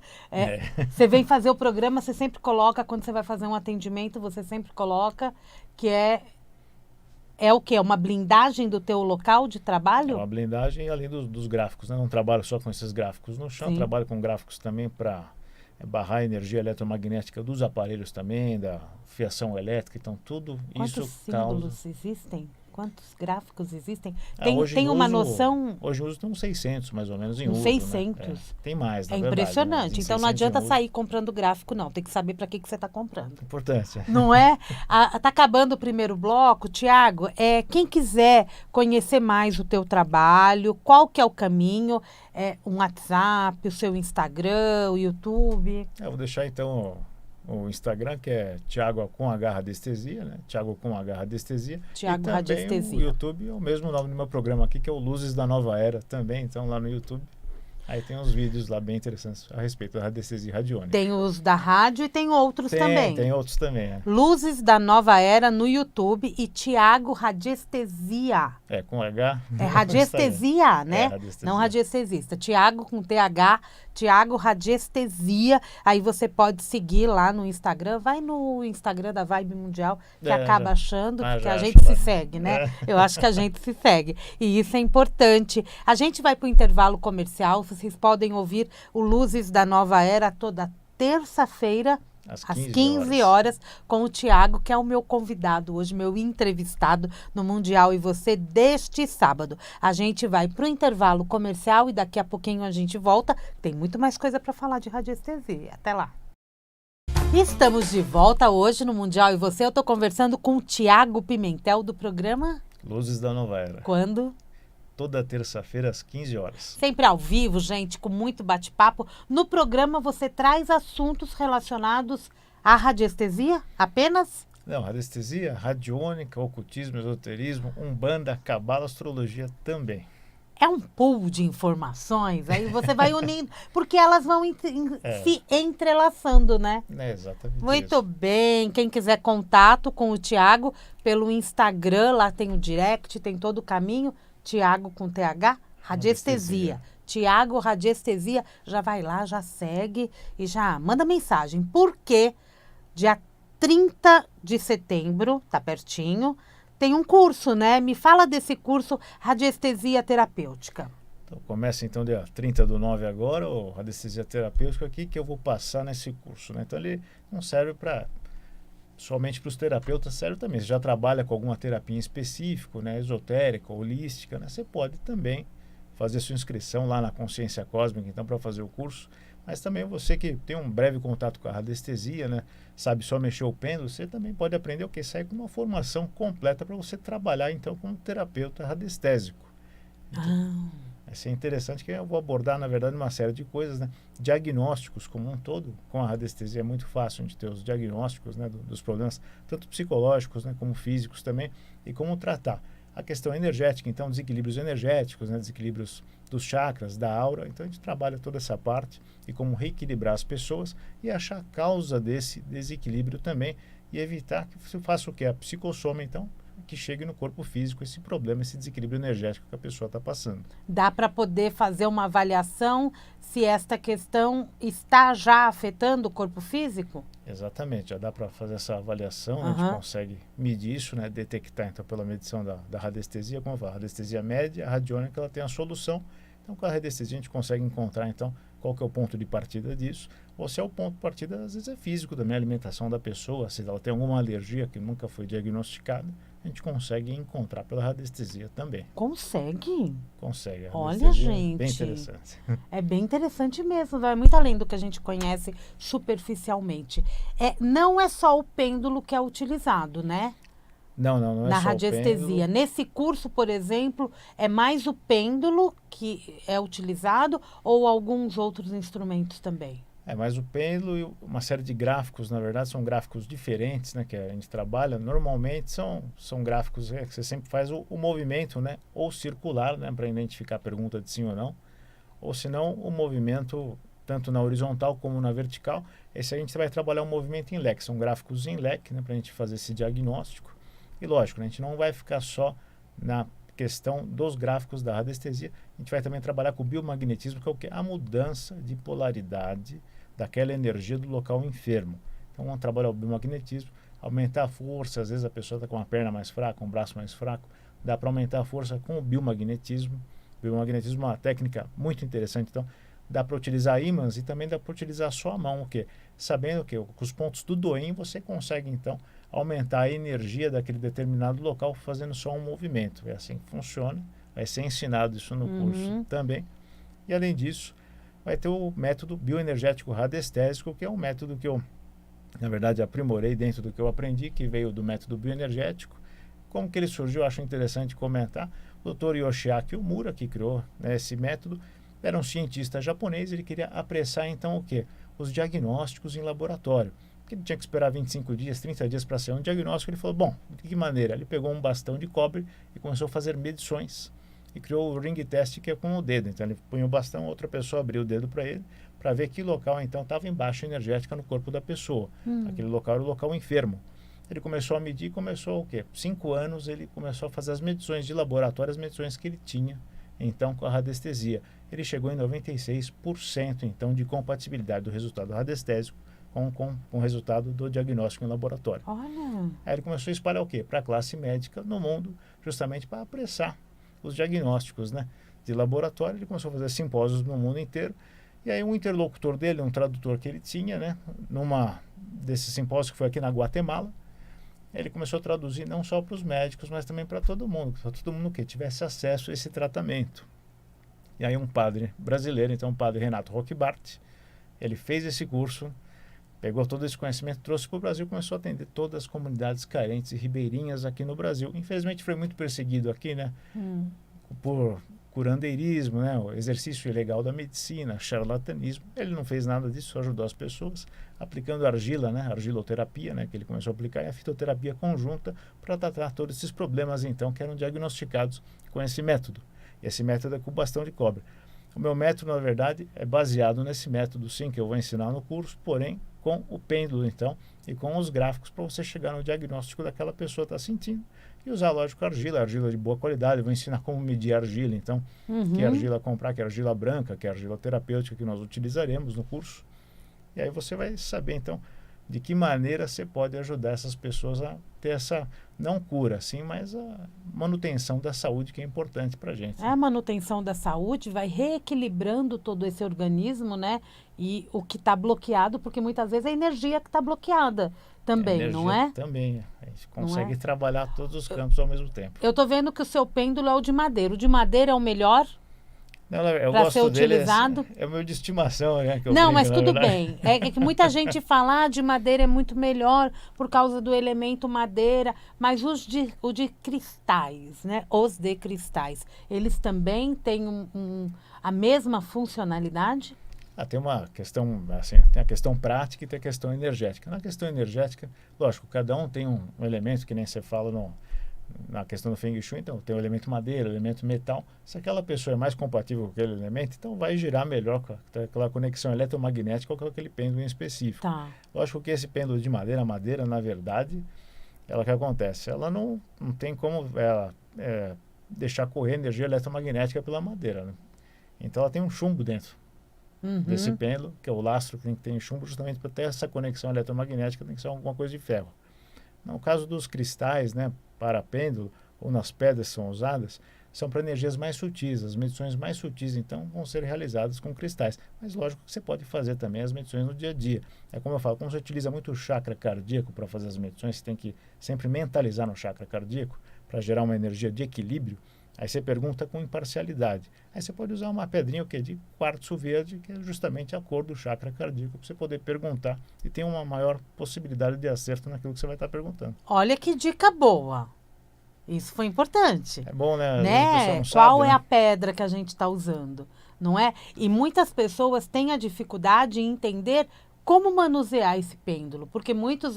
Você vem fazer o programa, você sempre coloca, quando você vai fazer um atendimento, você sempre coloca que é o quê? É uma blindagem do teu local de trabalho? É uma blindagem além dos gráficos, né? Não trabalho só com esses gráficos no chão, trabalho com gráficos também para barrar a energia eletromagnética dos aparelhos também, da fiação elétrica, então tudo Quantos isso símbolos existem? Quantos gráficos existem? Hoje Tem uma uso, noção? Hoje uso tem uns 600 mais ou menos em uns uso. 600? Né? Tem mais, na É verdade. impressionante. Né? Então não adianta sair comprando gráfico, não. Tem que saber para que você está comprando. Importante. Não é? Tá acabando o primeiro bloco. Tiago, quem quiser conhecer mais o teu trabalho, qual que é o caminho? Um WhatsApp, o seu Instagram, o YouTube? Eu vou deixar então o Instagram, que é Thiago com H Radiestesia, né? Thiago com H Radiestesia. Thiago e Radiestesia. O YouTube é o mesmo nome do meu programa aqui, que é o Luzes da Nova Era também, então lá no YouTube. Aí tem uns vídeos lá bem interessantes a respeito da radiestesia radiônica. Tem os da rádio e tem outros também. Tem outros também, Luzes da Nova Era no YouTube e Tiago Radiestesia. Com H. É radiestesia, né? Radiestesia. Não radiestesista. Tiago com TH, Tiago Radiestesia. Aí você pode seguir lá no Instagram. Vai no Instagram da Vibe Mundial, que acaba achando, porque a gente se segue, né? Eu acho que a gente se segue. E isso é importante. A gente vai para o intervalo comercial. Vocês podem ouvir o Luzes da Nova Era toda terça-feira Às Às 15 15 horas, com o Tiago, que é o meu convidado hoje, meu entrevistado no Mundial e Você deste sábado. A gente vai para o intervalo comercial e daqui a pouquinho a gente volta. Tem muito mais coisa para falar de radiestesia. Até lá. Estamos de volta hoje no Mundial e Você. Eu estou conversando com o Tiago Pimentel do programa Luzes da Nova Era. Quando? Toda terça-feira às 15 horas. Sempre ao vivo, gente, com muito bate-papo. No programa você traz assuntos relacionados à radiestesia apenas? Não, radiestesia, radiônica, ocultismo, esoterismo, umbanda, cabala, astrologia também. É um pool de informações, aí você vai unindo, porque elas vão se entrelaçando, né? É exatamente Muito isso. bem. Quem quiser contato com o Tiago, pelo Instagram, lá tem o direct, tem todo o caminho. Tiago com TH, radiestesia. Tiago Radiestesia, já vai lá, já segue e já manda mensagem. Porque dia 30 de setembro, tá pertinho, tem um curso, né? Me fala desse curso Radiestesia Terapêutica. Então, começa então dia 30/9 agora, o radiestesia terapêutica aqui, que eu vou passar nesse curso, né? Então ele não serve somente para os terapeutas, serve também. Você já trabalha com alguma terapia em específico, né? Esotérica, holística, né? Você pode também fazer sua inscrição lá na Consciência Cósmica, então, para fazer o curso. Mas também você que tem um breve contato com a radiestesia, né? Sabe só mexer o pêndulo, você também pode aprender o que? Sair com uma formação completa para você trabalhar, então, como terapeuta radiestésico. Então, vai ser interessante que eu vou abordar, na verdade, uma série de coisas, né? Diagnósticos como um todo. Com a radiestesia é muito fácil a gente ter os diagnósticos, né, dos problemas, tanto psicológicos, né, como físicos também, e como tratar. A questão energética, então, desequilíbrios energéticos, né, desequilíbrios dos chakras, da aura. Então, a gente trabalha toda essa parte e como reequilibrar as pessoas e achar a causa desse desequilíbrio também e evitar que você faça o que? A psicossoma, então, que chegue no corpo físico esse problema, esse desequilíbrio energético que a pessoa está passando. Dá para poder fazer uma avaliação se esta questão está já afetando o corpo físico? Exatamente, já dá para fazer essa avaliação, a gente consegue medir isso, né, detectar então pela medição da radiestesia, como eu falo, a radiestesia média, a radiônica, ela tem a solução. Então com a radiestesia a gente consegue encontrar então qual que é o ponto de partida disso, ou se é o ponto de partida, às vezes é físico também, a alimentação da pessoa, se ela tem alguma alergia que nunca foi diagnosticada, a gente consegue encontrar pela radiestesia também. Consegue? Consegue. Olha, gente. É bem interessante. É bem interessante mesmo, vai muito além do que a gente conhece superficialmente. Não é só o pêndulo que é utilizado, né? Não é na só o pêndulo. radiestesia. Nesse curso, por exemplo, é mais o pêndulo que é utilizado ou alguns outros instrumentos também? É mais o pêndulo e uma série de gráficos, na verdade, são gráficos diferentes, né, que a gente trabalha. Normalmente são gráficos que você sempre faz o movimento, né, ou circular, né, para identificar a pergunta de sim ou não, ou se não, o movimento tanto na horizontal como na vertical. Esse a gente vai trabalhar o movimento em leque, são gráficos em leque, né, para a gente fazer esse diagnóstico. E lógico, né, a gente não vai ficar só na questão dos gráficos da radiestesia, a gente vai também trabalhar com o biomagnetismo, que é o que? A mudança de polaridade daquela energia do local enfermo. Então vamos trabalhar o biomagnetismo, aumentar a força, às vezes a pessoa está com uma perna mais fraca, um braço mais fraco, dá para aumentar a força com o biomagnetismo. O biomagnetismo é uma técnica muito interessante, então dá para utilizar ímãs e também dá para utilizar só a mão, o quê? Sabendo que com os pontos do Doim você consegue então aumentar a energia daquele determinado local fazendo só um movimento. É assim que funciona, vai ser ensinado isso no curso também. E além disso, vai ter o método bioenergético radiestésico, que é um método que eu, na verdade, aprimorei dentro do que eu aprendi, que veio do método bioenergético. Como que ele surgiu, eu acho interessante comentar. O Dr. Yoshiaki Omura, que criou, né, esse método, era um cientista japonês, ele queria apressar então o quê? Os diagnósticos em laboratório. Porque ele tinha que esperar 25 dias, 30 dias para ser um diagnóstico. Ele falou, bom, de que maneira? Ele pegou um bastão de cobre e começou a fazer medições. E criou o ring test, que é com o dedo. Então ele põe o bastão, outra pessoa abriu o dedo para ele, para ver que local então estava em baixa energética no corpo da pessoa. Aquele local era o local enfermo. Ele começou a medir, começou o quê? 5 anos ele começou a fazer as medições de laboratório, as medições que ele tinha então com a radiestesia. Ele chegou em 96% então de compatibilidade do resultado radiestésico com o resultado do diagnóstico em laboratório. Olha. Aí ele começou a espalhar o quê? Para a classe médica no mundo, justamente para apressar os diagnósticos, né, de laboratório. Ele começou a fazer simpósios no mundo inteiro E aí um interlocutor dele, um tradutor que ele tinha, né, numa desses simpósios que foi aqui na Guatemala, ele começou a traduzir não só para os médicos, mas também para todo mundo que tivesse acesso a esse tratamento. E aí um padre brasileiro, então o padre Renato Roquebart, ele fez esse curso, pegou todo esse conhecimento, trouxe para o Brasil e começou a atender todas as comunidades carentes e ribeirinhas aqui no Brasil. Infelizmente foi muito perseguido aqui, né? Por curandeirismo, né? O exercício ilegal da medicina, charlatanismo. Ele não fez nada disso, só ajudou as pessoas aplicando argila, né? Argiloterapia, né? Que ele começou a aplicar, e a fitoterapia conjunta para tratar todos esses problemas, então, que eram diagnosticados com esse método. E esse método é com bastão de cobre. O meu método, na verdade, é baseado nesse método, sim, que eu vou ensinar no curso, porém com o pêndulo, então, e com os gráficos para você chegar no diagnóstico daquela pessoa está sentindo. E usar, lógico, argila de boa qualidade. Eu vou ensinar como medir a argila, então, que argila comprar, que argila branca, que argila terapêutica que nós utilizaremos no curso. E aí você vai saber, então, de que maneira você pode ajudar essas pessoas a ter essa, não cura, sim, mas a manutenção da saúde, que é importante para a gente. A manutenção da saúde vai reequilibrando todo esse organismo, né? E o que está bloqueado, porque muitas vezes é a energia que está bloqueada também, não é? Também. A gente consegue trabalhar todos os campos ao mesmo tempo. Eu estou vendo que o seu pêndulo é o de madeira. O de madeira é o melhor? Para ser utilizado? É o meu de estimação, né? Não, mas tudo bem. É que muita gente fala de madeira é muito melhor por causa do elemento madeira, mas o de cristais, né? Os de cristais, eles também têm a mesma funcionalidade? Tem uma questão, assim, tem a questão prática e tem a questão energética. Na questão energética, lógico, cada um tem um elemento, que nem você fala na questão do Feng Shui, então tem o elemento madeira, o elemento metal. Se aquela pessoa é mais compatível com aquele elemento, então vai girar melhor com aquela conexão eletromagnética ou com aquele pêndulo em específico. Tá. Lógico que esse pêndulo de madeira, na verdade, o que acontece? Ela não tem como deixar correr energia eletromagnética pela madeira, né? Então ela tem um chumbo dentro desse pêndulo, que é o lastro que tem que ter em chumbo, justamente para ter essa conexão eletromagnética, tem que ser alguma coisa de ferro. No caso dos cristais, né, para pêndulo, ou nas pedras que são usadas, são para energias mais sutis. As medições mais sutis, então, vão ser realizadas com cristais. Mas lógico que você pode fazer também as medições no dia a dia. É como eu falo, como você utiliza muito o chakra cardíaco para fazer as medições, você tem que sempre mentalizar no chakra cardíaco para gerar uma energia de equilíbrio. Aí você pergunta com imparcialidade. Aí você pode usar uma pedrinha de quartzo verde, que é justamente a cor do chakra cardíaco, para você poder perguntar e ter uma maior possibilidade de acerto naquilo que você vai estar perguntando. Olha que dica boa. Isso foi importante. É bom, né? Qual é a pedra que a gente está usando, não é? E muitas pessoas têm a dificuldade em entender como manusear esse pêndulo, porque muitos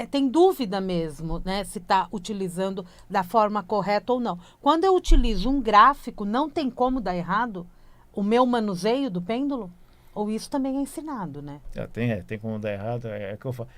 têm dúvida mesmo, né, se está utilizando da forma correta ou não. Quando eu utilizo um gráfico, não tem como dar errado o meu manuseio do pêndulo? Ou isso também é ensinado, né? Tem como dar errado, é que eu falo.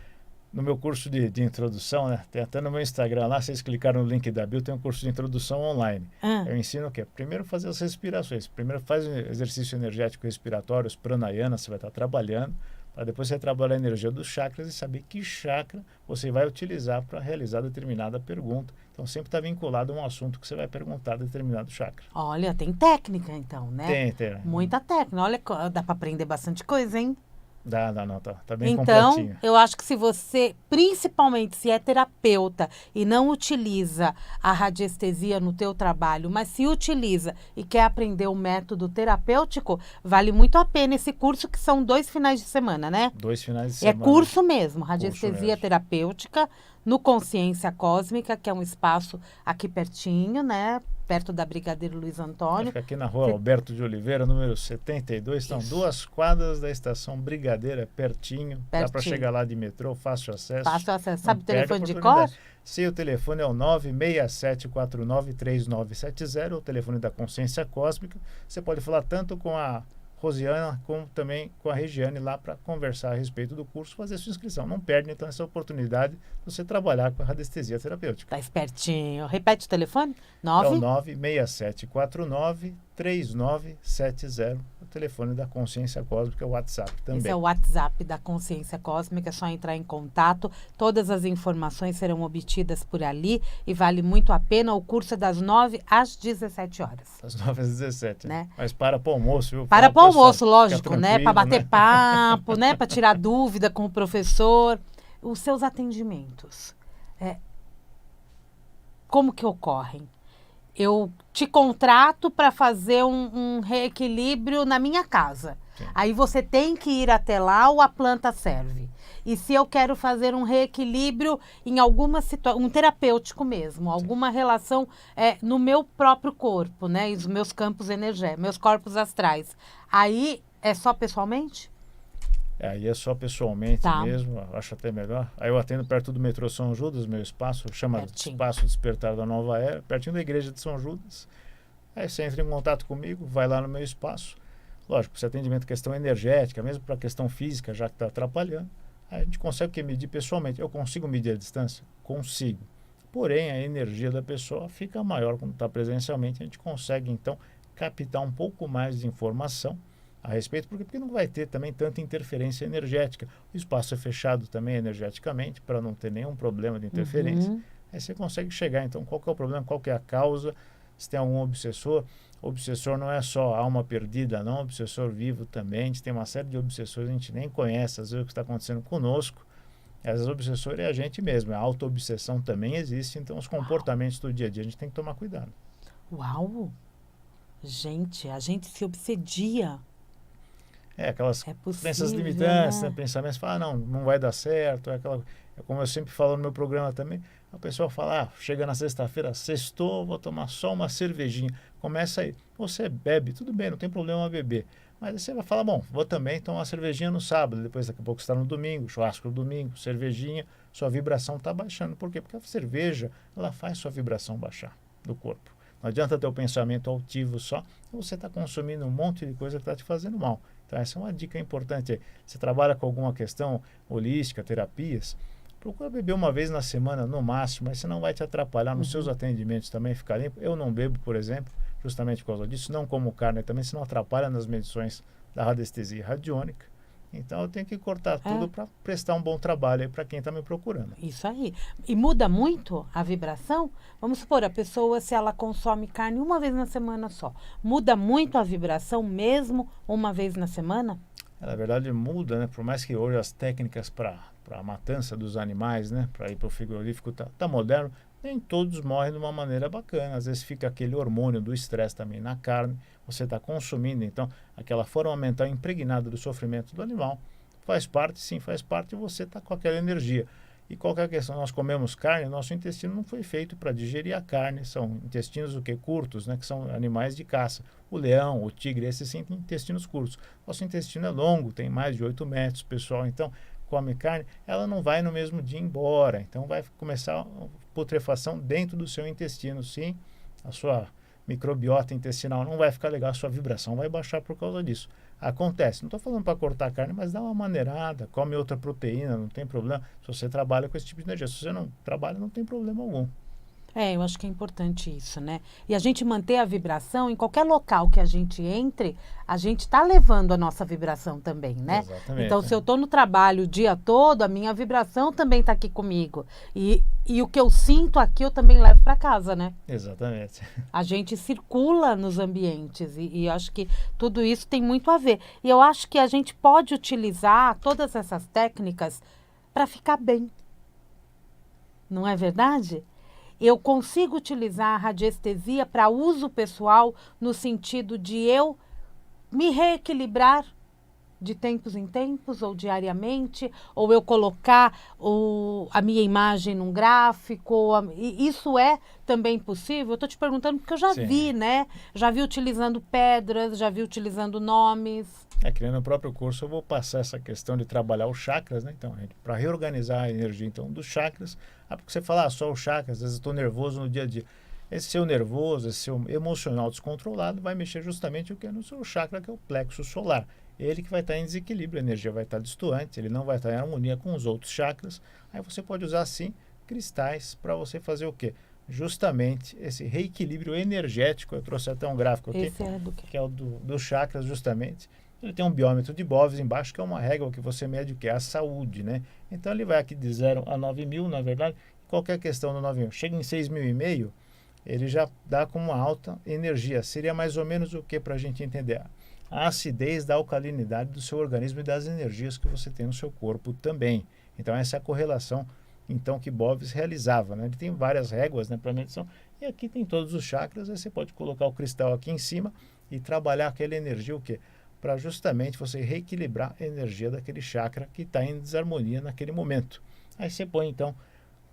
No meu curso de introdução, né, tem até no meu Instagram lá, vocês clicaram no link da bio, tem um curso de introdução online. Eu ensino o quê? Primeiro fazer as respirações. Primeiro faz exercício energético respiratório, os pranayana, você vai estar trabalhando. Para depois você trabalhar a energia dos chakras e saber que chakra você vai utilizar para realizar determinada pergunta. Então, sempre está vinculado a um assunto que você vai perguntar a determinado chakra. Olha, tem técnica então, né? Tem. Muita técnica. Olha, dá para aprender bastante coisa, hein? Tá bem completinho. Então, eu acho que se você, principalmente se é terapeuta e não utiliza a radiestesia no teu trabalho, mas se utiliza e quer aprender o método terapêutico, vale muito a pena esse curso, que são 2 finais de semana, né? 2 finais de semana. É curso mesmo, radiestesia terapêutica no Consciência Cósmica, que é um espaço aqui pertinho, né? Perto da Brigadeiro Luiz Antônio. Fica aqui na rua Alberto de Oliveira, número 72. Estão 2 quadras da estação Brigadeira, pertinho. Dá para chegar lá de metrô, fácil acesso. Sabe o telefone de cor? Sim, o telefone é o 967493970, o telefone da Consciência Cósmica. Você pode falar tanto com a Rosiana, como também com a Regiane lá para conversar a respeito do curso, fazer sua inscrição. Não perde, então, essa oportunidade de você trabalhar com a radiestesia terapêutica. Tá espertinho. Repete o telefone? É o 96749 3970, o telefone da Consciência Cósmica, o WhatsApp também. Esse é o WhatsApp da Consciência Cósmica, é só entrar em contato. Todas as informações serão obtidas por ali e vale muito a pena. O curso é das 9 às 17 horas. Das 9 às 17, né? Mas para o almoço, viu? Para o almoço, lógico, né? Para bater papo, né? Para tirar dúvida com o professor. Os seus atendimentos, como que ocorrem? Eu te contrato para fazer um reequilíbrio na minha casa. Sim. Aí você tem que ir até lá ou a planta serve. E se eu quero fazer um reequilíbrio em alguma situação, um terapêutico mesmo, alguma relação no meu próprio corpo, né? E os meus campos energéticos, meus corpos astrais. Aí é só pessoalmente? Aí é só pessoalmente mesmo, acho até melhor. Aí eu atendo perto do metrô São Judas, meu espaço, chama Espaço Despertar da Nova Era, pertinho da igreja de São Judas. Aí você entra em contato comigo, vai lá no meu espaço. Lógico, esse atendimento questão energética, mesmo para questão física, já que está atrapalhando, aí a gente consegue medir pessoalmente. Eu consigo medir a distância? Consigo. Porém, a energia da pessoa fica maior quando está presencialmente. A gente consegue, então, captar um pouco mais de informação a respeito, porque não vai ter também tanta interferência energética. O espaço é fechado também energeticamente, para não ter nenhum problema de interferência. Aí você consegue chegar, então, qual que é o problema, qual que é a causa, se tem algum obsessor. O obsessor não é só alma perdida, não, obsessor vivo também. A gente tem uma série de obsessores, a gente nem conhece, às vezes, o que está acontecendo conosco. Às vezes, o obsessor é a gente mesmo, a auto-obsessão também existe, então, os comportamentos do dia a dia, a gente tem que tomar cuidado. Uau! Gente, a gente se obsedia. Aquelas crenças limitantes, né? Pensamentos, não vai dar certo. É como eu sempre falo no meu programa também, a pessoa fala, chega na sexta-feira, sextou, vou tomar só uma cervejinha. Começa aí, você bebe, tudo bem, não tem problema beber. Mas aí você vai falar, vou também tomar uma cervejinha no sábado, depois daqui a pouco está no domingo, churrasco no domingo, cervejinha, sua vibração está baixando. Por quê? Porque a cerveja, ela faz sua vibração baixar do corpo. Não adianta ter o pensamento altivo só, você está consumindo um monte de coisa que está te fazendo mal. Então, essa é uma dica importante. Você trabalha com alguma questão holística, terapias, procura beber uma vez na semana no máximo, mas você não vai te atrapalhar nos seus atendimentos também, ficar limpo. Eu não bebo, por exemplo, justamente por causa disso, não como carne também, senão atrapalha nas medições da radiestesia radiônica. Então, eu tenho que cortar tudo para prestar um bom trabalho aí para quem está me procurando. Isso aí. E muda muito a vibração? Vamos supor, a pessoa, se ela consome carne uma vez na semana só, muda muito a vibração mesmo uma vez na semana? Na verdade, muda, né? Por mais que hoje as técnicas para a matança dos animais, né? Para ir para o frigorífico tá moderno, nem todos morrem de uma maneira bacana. Às vezes fica aquele hormônio do estresse também na carne, você está consumindo, então, aquela forma mental impregnada do sofrimento do animal. Faz parte, sim, faz parte, e você está com aquela energia. E qual é a questão? Nós comemos carne, nosso intestino não foi feito para digerir a carne, são intestinos curtos, né, que são animais de caça. O leão, o tigre, esses sim têm intestinos curtos. Nosso intestino é longo, tem mais de 8 metros, pessoal, então come carne, ela não vai no mesmo dia embora, então vai começar a putrefação dentro do seu intestino, sim, a sua microbiota intestinal não vai ficar legal, a sua vibração vai baixar por causa disso. Acontece, não estou falando para cortar a carne, mas dá uma maneirada, come outra proteína, não tem problema, se você trabalha com esse tipo de energia. Se você não trabalha, não tem problema algum. Eu acho que é importante isso, né? E a gente manter a vibração, em qualquer local que a gente entre, a gente está levando a nossa vibração também, né? Exatamente. Então, se eu estou no trabalho o dia todo, a minha vibração também está aqui comigo. E o que eu sinto aqui, eu também levo para casa, né? Exatamente. A gente circula nos ambientes e acho que tudo isso tem muito a ver. E eu acho que a gente pode utilizar todas essas técnicas para ficar bem. Não é verdade? Eu consigo utilizar a radiestesia para uso pessoal no sentido de eu me reequilibrar de tempos em tempos ou diariamente, ou eu colocar a minha imagem num gráfico. Isso é também possível? Eu estou te perguntando porque eu já vi, né? Já vi utilizando pedras, já vi utilizando nomes. Que nem no próprio curso eu vou passar essa questão de trabalhar os chakras, né? Então, para reorganizar a energia então, dos chakras, porque você fala só os chakras, às vezes eu estou nervoso no dia a dia. Esse seu nervoso, esse seu emocional descontrolado vai mexer justamente no seu chakra, que é o plexo solar. Ele que vai estar em desequilíbrio, a energia vai estar distoante, ele não vai estar em harmonia com os outros chakras. Aí você pode usar, sim, cristais para você fazer o quê? justamente esse reequilíbrio energético. Eu trouxe até um gráfico aqui, que é o dos chakras, justamente. Ele tem um biômetro de Bovis embaixo, que é uma régua que você mede o que é a saúde, né? Então ele vai aqui de 0 a 9.000, na verdade. Qualquer questão do 9.000 chega em 6.500, ele já dá com uma alta energia. Seria mais ou menos o que para a gente entender? A acidez da alcalinidade do seu organismo e das energias que você tem no seu corpo também. Então essa é a correlação então que Bovis realizava, né? Ele tem várias réguas, né, para medição, e aqui tem todos os chakras. Aí você pode colocar o cristal aqui em cima e trabalhar aquela energia, o quê? Para justamente você reequilibrar a energia daquele chakra que está em desarmonia naquele momento. Aí você põe então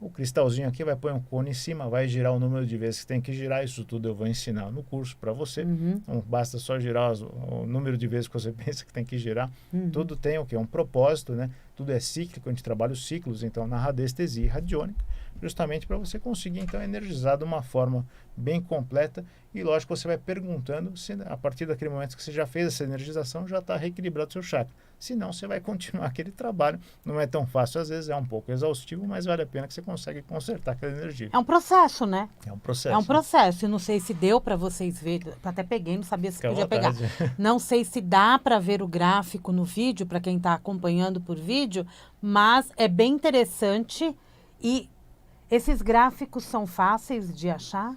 o cristalzinho aqui, vai pôr um cone em cima, vai girar o número de vezes que tem que girar. Isso tudo eu vou ensinar no curso para você. Não basta só girar o número de vezes que você pensa que tem que girar. Tudo tem o que? Um propósito, né? Tudo é cíclico, a gente trabalha os ciclos, então, na radiestesia radiônica, justamente para você conseguir, então, energizar de uma forma bem completa. E, lógico, você vai perguntando se, a partir daquele momento que você já fez essa energização, já está reequilibrado o seu chakra. Se não, você vai continuar aquele trabalho. Não é tão fácil, às vezes é um pouco exaustivo, mas vale a pena que você consegue consertar aquela energia. É um processo, né? É um processo. É um processo. Não sei se deu para vocês verem. Até peguei, não sabia se podia pegar. Não sei se dá para ver o gráfico no vídeo, para quem está acompanhando por vídeo, mas é bem interessante. E esses gráficos são fáceis de achar?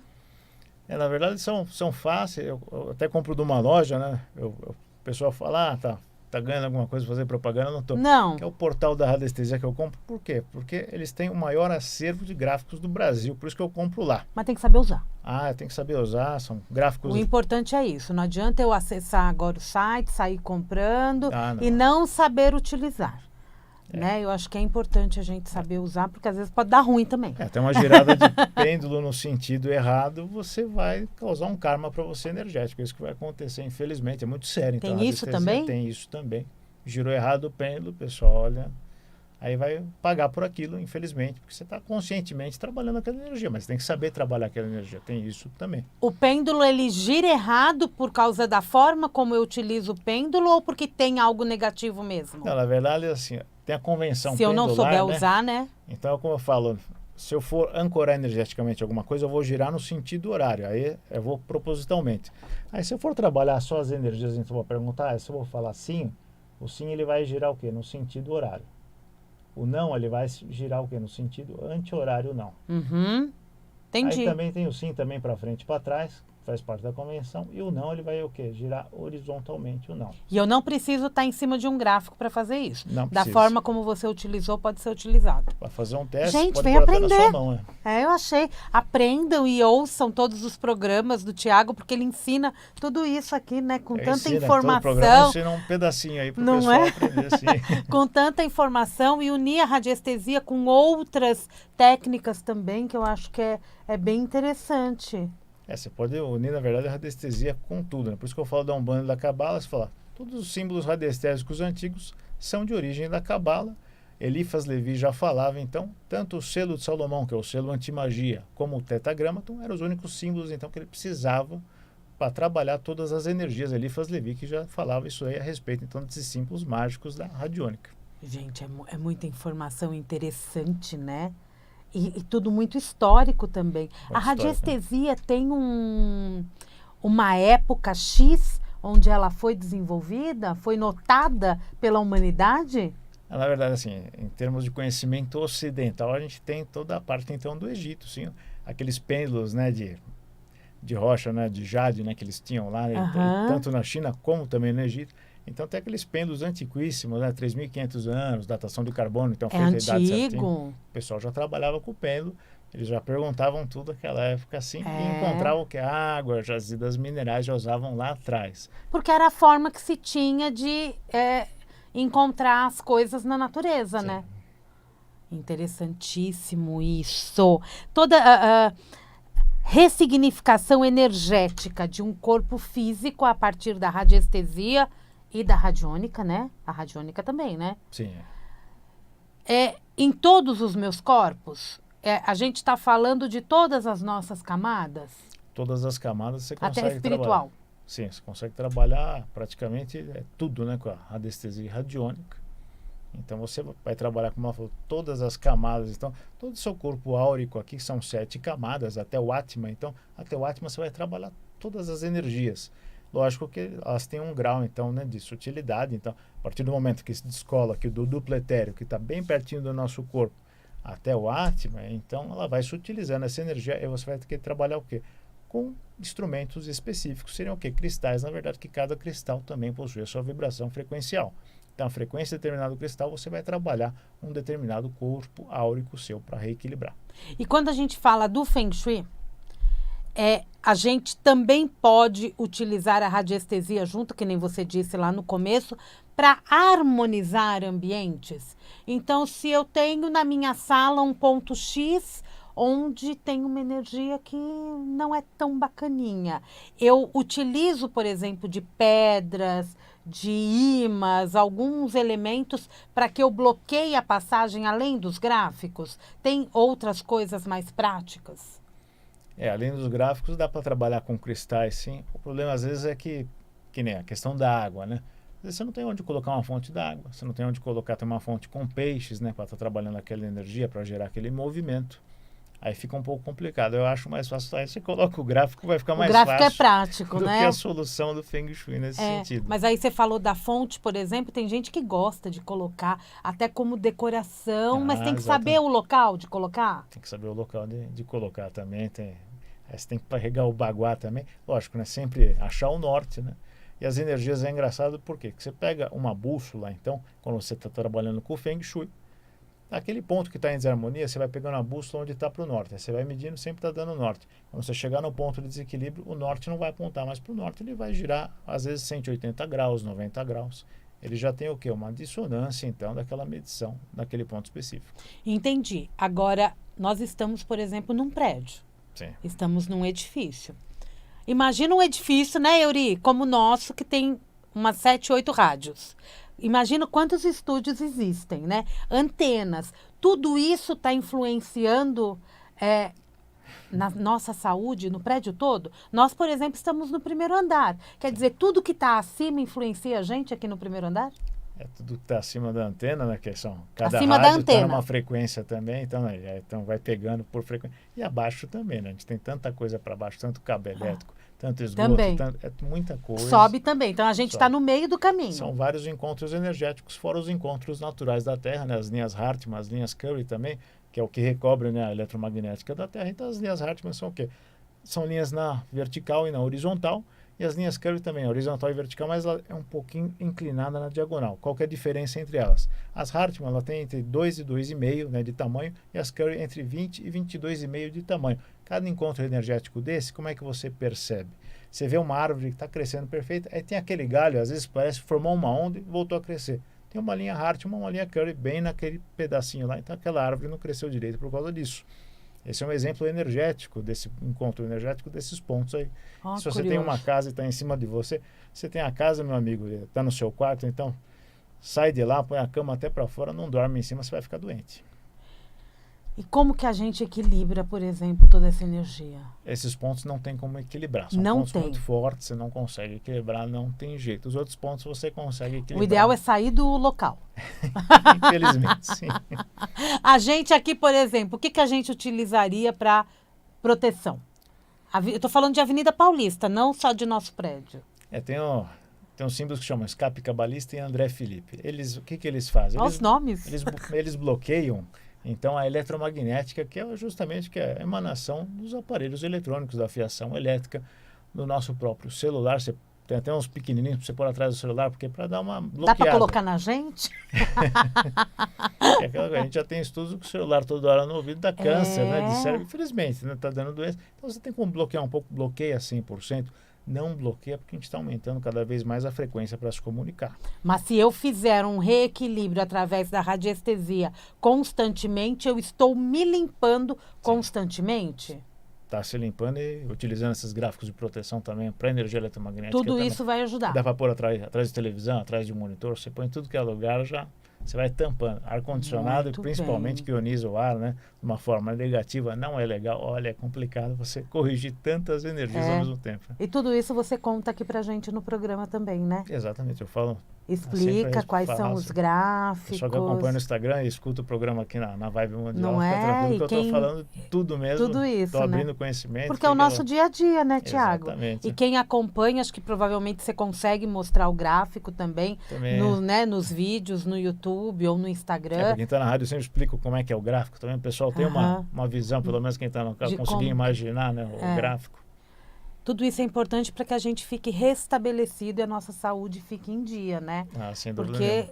Na verdade, são fáceis. Eu até compro de uma loja, né? O pessoal fala, tá ganhando alguma coisa pra fazer propaganda? Não tô. Não. Que é o portal da radiestesia que eu compro. Por quê? Porque eles têm o maior acervo de gráficos do Brasil. Por isso que eu compro lá. Mas tem que saber usar. Tem que saber usar. São gráficos... O importante é isso. Não adianta eu acessar agora o site, sair comprando e não saber utilizar. Né? Eu acho que é importante a gente saber usar, porque às vezes pode dar ruim também. Tem uma girada de pêndulo no sentido errado, você vai causar um karma para você energético. Isso que vai acontecer, infelizmente. É muito sério. Então, tem isso também? Tem isso também. Girou errado o pêndulo, pessoal, olha... Aí vai pagar por aquilo, infelizmente, porque você está conscientemente trabalhando aquela energia, mas tem que saber trabalhar aquela energia. Tem isso também. O pêndulo, ele gira errado por causa da forma como eu utilizo o pêndulo ou porque tem algo negativo mesmo? Não, na verdade, assim, tem a convenção pendular, se eu não souber usar, né? Então, como eu falo, se eu for ancorar energeticamente alguma coisa, eu vou girar no sentido horário. Aí eu vou propositalmente. Aí se eu for trabalhar só as energias, então eu vou perguntar, se eu vou falar sim, o sim ele vai girar o quê? No sentido horário. O não, ele vai girar o quê? No sentido anti-horário não. Entendi. Aí também tem o sim também para frente e para trás, faz parte da convenção. E o não, ele vai o quê? Girar horizontalmente o não. E eu não preciso estar em cima de um gráfico para fazer isso. Não da precisa. forma como você utilizou, pode ser utilizado. Para fazer um teste, gente, pode vem pôr aprender. até na sua mão, eu achei. Aprendam e ouçam todos os programas do Tiago, porque ele ensina tudo isso aqui, né? Com tanta informação. Todo programa ensina um pedacinho aí para o pessoal aprender assim. Com tanta informação e unir a radiestesia com outras técnicas também, que eu acho que é bem interessante. Você pode unir, na verdade, a radiestesia com tudo, né? Por isso que eu falo da Umbanda e da Cabala, você fala, todos os símbolos radiestésicos antigos são de origem da Cabala. Eliphas Levi já falava, então, tanto o selo de Salomão, que é o selo antimagia, como o tetragramaton, eram os únicos símbolos, então, que ele precisava para trabalhar todas as energias. Eliphas Levi, que já falava isso aí a respeito, então, desses símbolos mágicos da radiônica. Gente, é muita informação interessante, né? E tudo muito histórico também. A radiestesia tem uma época X onde ela foi desenvolvida, foi notada pela humanidade? Na verdade, assim, em termos de conhecimento ocidental, a gente tem toda a parte, então, do Egito, sim. Aqueles pêndulos, né, de rocha, né, de jade, né, que eles tinham lá, tanto na China como também no Egito. Então tem aqueles pêndulos antiquíssimos, né? 3.500 anos, datação de carbono, então feita a idade certinha. O pessoal já trabalhava com o pêndulo, eles já perguntavam tudo naquela época assim, e encontravam que a água, jazidas minerais já usavam lá atrás. Porque era a forma que se tinha de encontrar as coisas na natureza, né? Interessantíssimo isso. Toda a ressignificação energética de um corpo físico a partir da radiestesia e da radiônica, né? A radiônica também, né? Sim. Em todos os meus corpos, a gente está falando de todas as nossas camadas? Todas as camadas você consegue trabalhar. Até espiritual? Trabalhar. Sim, você consegue trabalhar praticamente tudo, né? Com a radiestesia radiônica. Então você vai trabalhar, como ela falou, todas as camadas. Então, todo o seu corpo áurico aqui são 7 camadas, até o Atma. Então, até o Atma você vai trabalhar todas as energias. Lógico que elas têm um grau, então, né, de sutilidade. Então, a partir do momento que se descola aqui do duplo etéreo, que está bem pertinho do nosso corpo, até o Atma, então ela vai sutilizando essa energia e você vai ter que trabalhar o quê? Com instrumentos específicos. Seriam o quê? Cristais, na verdade, que cada cristal também possui a sua vibração frequencial. Então, a frequência de determinado cristal, você vai trabalhar um determinado corpo áurico seu para reequilibrar. E quando a gente fala do Feng Shui, a gente também pode utilizar a radiestesia junto, que nem você disse lá no começo, para harmonizar ambientes. Então, se eu tenho na minha sala um ponto X, onde tem uma energia que não é tão bacaninha, eu utilizo, por exemplo, de pedras, de ímãs, alguns elementos para que eu bloqueie a passagem além dos gráficos. Tem outras coisas mais práticas? Além dos gráficos, dá para trabalhar com cristais, sim. O problema, às vezes, é que nem a questão da água, né? Às vezes você não tem onde colocar uma fonte d'água, você não tem onde colocar uma fonte com peixes, né? Para estar trabalhando aquela energia, para gerar aquele movimento. Aí fica um pouco complicado. Eu acho mais fácil. Aí você coloca o gráfico, vai ficar mais fácil. O gráfico é prático, do né? que a solução do Feng Shui nesse sentido. Mas aí você falou da fonte, por exemplo, tem gente que gosta de colocar até como decoração, mas tem que saber o local de colocar? Tem que saber o local de colocar também. Aí você tem que carregar o baguá também. Lógico, né? Sempre achar o norte, né? E as energias é engraçado por quê? Porque você pega uma bússola, então, quando você está trabalhando com o Feng Shui, aquele ponto que está em desarmonia, você vai pegando a bússola onde está para o norte. Aí você vai medindo, sempre está dando norte. Quando você chegar no ponto de desequilíbrio, o norte não vai apontar mais para o norte, ele vai girar, às vezes, 180 graus, 90 graus. Ele já tem o quê? Uma dissonância, então, daquela medição, naquele ponto específico. Entendi. Agora, nós estamos, por exemplo, num prédio. Sim. Estamos num edifício. Imagina um edifício, né, Euri, como o nosso, que tem umas 7, 8 rádios. Imagina quantos estúdios existem, né? Antenas. Tudo isso está influenciando na nossa saúde, no prédio todo? Nós, por exemplo, estamos no primeiro andar. Quer dizer, tudo que está acima influencia a gente aqui no primeiro andar? Tudo que está acima da antena, né? Que são cada acima rádio da antena. Tá numa frequência também, então vai pegando por frequência. E abaixo também, né? A gente tem tanta coisa para baixo, tanto cabo elétrico, tanto esgoto, muita coisa. Sobe também, então a gente está no meio do caminho. São vários encontros energéticos, fora os encontros naturais da Terra, né? As linhas Hartmann, as linhas Curry também, que é o que recobre, né, a eletromagnética da Terra. Então as linhas Hartmann são o quê? São linhas na vertical e na horizontal. E as linhas Curry também, horizontal e vertical, mas ela é um pouquinho inclinada na diagonal. Qual que é a diferença entre elas? As Hartmann, ela tem entre 2 e 2,5, né, de tamanho, e as Curry entre 20 e 22,5 de tamanho. Cada encontro energético desse, como é que você percebe? Você vê uma árvore que está crescendo perfeita, aí tem aquele galho, às vezes parece que formou uma onda e voltou a crescer. Tem uma linha Hartmann, uma linha Curry bem naquele pedacinho lá, então aquela árvore não cresceu direito por causa disso. Esse é um exemplo energético, desse encontro energético desses pontos aí. Se você tem uma casa e está em cima de você, você tem a casa, meu amigo, está no seu quarto, então sai de lá, põe a cama até para fora, não dorme em cima, você vai ficar doente. E como que a gente equilibra, por exemplo, toda essa energia? Esses pontos não tem como equilibrar. São pontos muito fortes, você não consegue equilibrar, não tem jeito. Os outros pontos você consegue equilibrar. O ideal é sair do local. Infelizmente, sim. A gente aqui, por exemplo, o que a gente utilizaria para proteção? Eu estou falando de Avenida Paulista, não só de nosso prédio. Tem um símbolo que chama Escape Cabalista e André Felipe. O que eles fazem? Os nomes. Eles bloqueiam, então, a eletromagnética, que é justamente a emanação dos aparelhos eletrônicos, da fiação elétrica do nosso próprio celular. Você tem até uns pequenininhos para você pôr atrás do celular, porque para dar uma bloqueada. Dá para colocar na gente? A gente já tem estudos que o celular toda hora no ouvido dá câncer, né, de cérebro. Infelizmente, né, tá dando doença. Então, você tem como bloquear um pouco, bloqueia 100%. Não bloqueia porque a gente está aumentando cada vez mais a frequência para se comunicar. Mas se eu fizer um reequilíbrio através da radiestesia constantemente, eu estou me limpando constantemente? Está se limpando e utilizando esses gráficos de proteção também para energia eletromagnética. Tudo isso vai ajudar. Dá para pôr atrás de televisão, atrás de monitor, você põe tudo que é lugar, já você vai tampando. Ar-condicionado, principalmente, que ioniza o ar, né? De uma forma negativa, não é legal. Olha, é complicado você corrigir tantas energias ao mesmo tempo. E tudo isso você conta aqui pra gente no programa também, né? Exatamente, eu falo Explica quais são os gráficos. Só que acompanha no Instagram e escuta o programa aqui na Vibe Mundial. Não fica tranquilo E que eu tô falando tudo mesmo. Tudo isso, tô abrindo conhecimento. Porque é o nosso dia a dia, né, Tiago? Exatamente. E quem acompanha, acho que provavelmente você consegue mostrar o gráfico também. Nos vídeos, no YouTube ou no Instagram. Quem está na rádio, eu sempre explico como é que é o gráfico também. O pessoal tem uma visão, pelo menos quem está no carro, conseguir imaginar, né, o gráfico. Tudo isso é importante para que a gente fique restabelecido e a nossa saúde fique em dia, né? Sem dúvida. Porque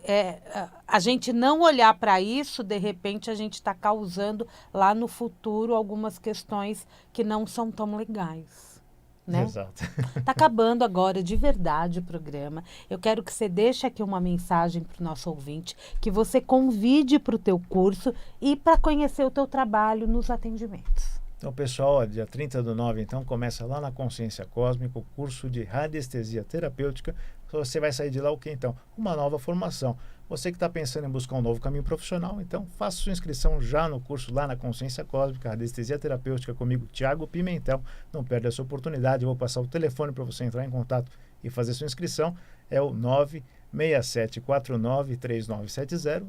a gente não olhar para isso, de repente a gente está causando lá no futuro algumas questões que não são tão legais. Né? Exato. Está acabando agora de verdade o programa. Eu quero que você deixe aqui uma mensagem para o nosso ouvinte, que você convide para o teu curso e para conhecer o teu trabalho nos atendimentos. Então, pessoal, dia 30/9, então, começa lá na Consciência Cósmica, o curso de radiestesia terapêutica. Você vai sair de lá o quê, então? Uma nova formação. Você que está pensando em buscar um novo caminho profissional, então, faça sua inscrição já no curso lá na Consciência Cósmica, radiestesia terapêutica, comigo, Tiago Pimentel. Não perde essa oportunidade. Eu vou passar o telefone para você entrar em contato e fazer sua inscrição. É o 967493970,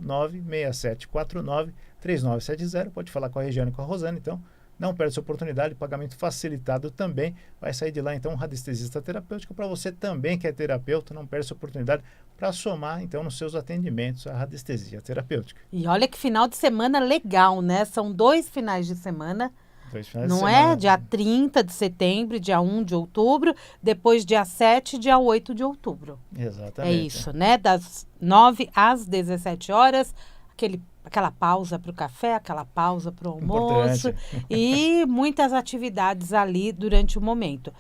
967493970. Pode falar com a Regiane e com a Rosana, então. Não perde essa oportunidade, pagamento facilitado também. Vai sair de lá, então, um radiestesista terapêutico. Para você também que é terapeuta, não perde essa oportunidade para somar, então, nos seus atendimentos a radiestesia terapêutica. E olha que final de semana legal, né? São 2 finais de semana. 2 finais não de semana. É? Dia 30 de setembro, dia 1 de outubro, depois dia 7 e dia 8 de outubro. Exatamente. É isso, né? Das 9 às 17 horas, aquela pausa para o café, aquela pausa para o almoço e muitas atividades ali durante o momento.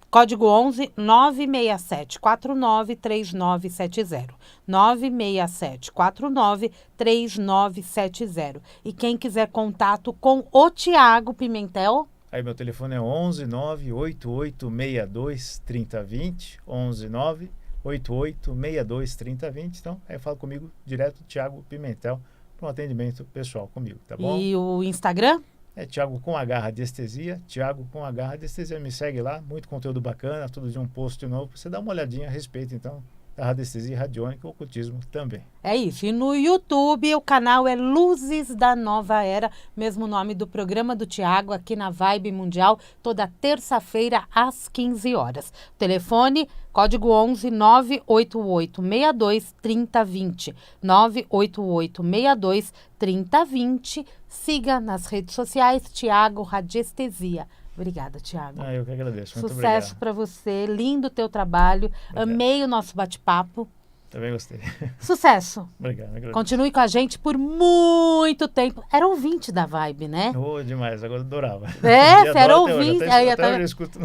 Código 11 96749 3970. 96749 3970. E quem quiser contato com o Tiago Pimentel. Aí meu telefone é 11 98862 3020. 11 98862 3020. Então, aí fala comigo direto, Tiago Pimentel, para um atendimento pessoal comigo, tá bom? E o Instagram? É Tiago com H Radiestesia, Tiago com H Radiestesia, me segue lá, muito conteúdo bacana, todo dia um post novo, você dá uma olhadinha a respeito, então, da radiestesia radiônica e ocultismo também. É isso, e no YouTube o canal é Luzes da Nova Era, mesmo nome do programa do Tiago, aqui na Vibe Mundial, toda terça-feira às 15 horas. Telefone, código 11 98862 3020, 98862 3020. Siga nas redes sociais, Tiago Radiestesia. Obrigada, Tiago. Eu que agradeço. Muito Sucesso para você, lindo o teu trabalho. Obrigado. Amei o nosso bate-papo. Também gostei. Sucesso. Obrigado. Continue com a gente por muito tempo. Era ouvinte da Vibe, né? Demais, agora adorava. Você era ouvinte. Até eu escuto.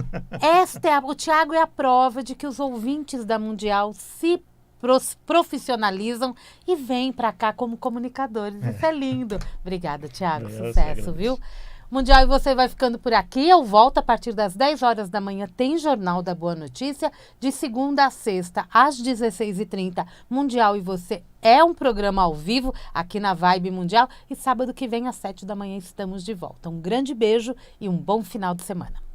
O Tiago é a prova de que os ouvintes da Mundial se profissionalizam e vêm para cá como comunicadores. Isso é lindo. Obrigada, Tiago. Sucesso, viu? Mundial, e você vai ficando por aqui. Eu volto a partir das 10 horas da manhã. Tem Jornal da Boa Notícia. De segunda a sexta, às 16h30. Mundial e você é um programa ao vivo aqui na Vibe Mundial. E sábado que vem, às 7 da manhã, estamos de volta. Um grande beijo e um bom final de semana.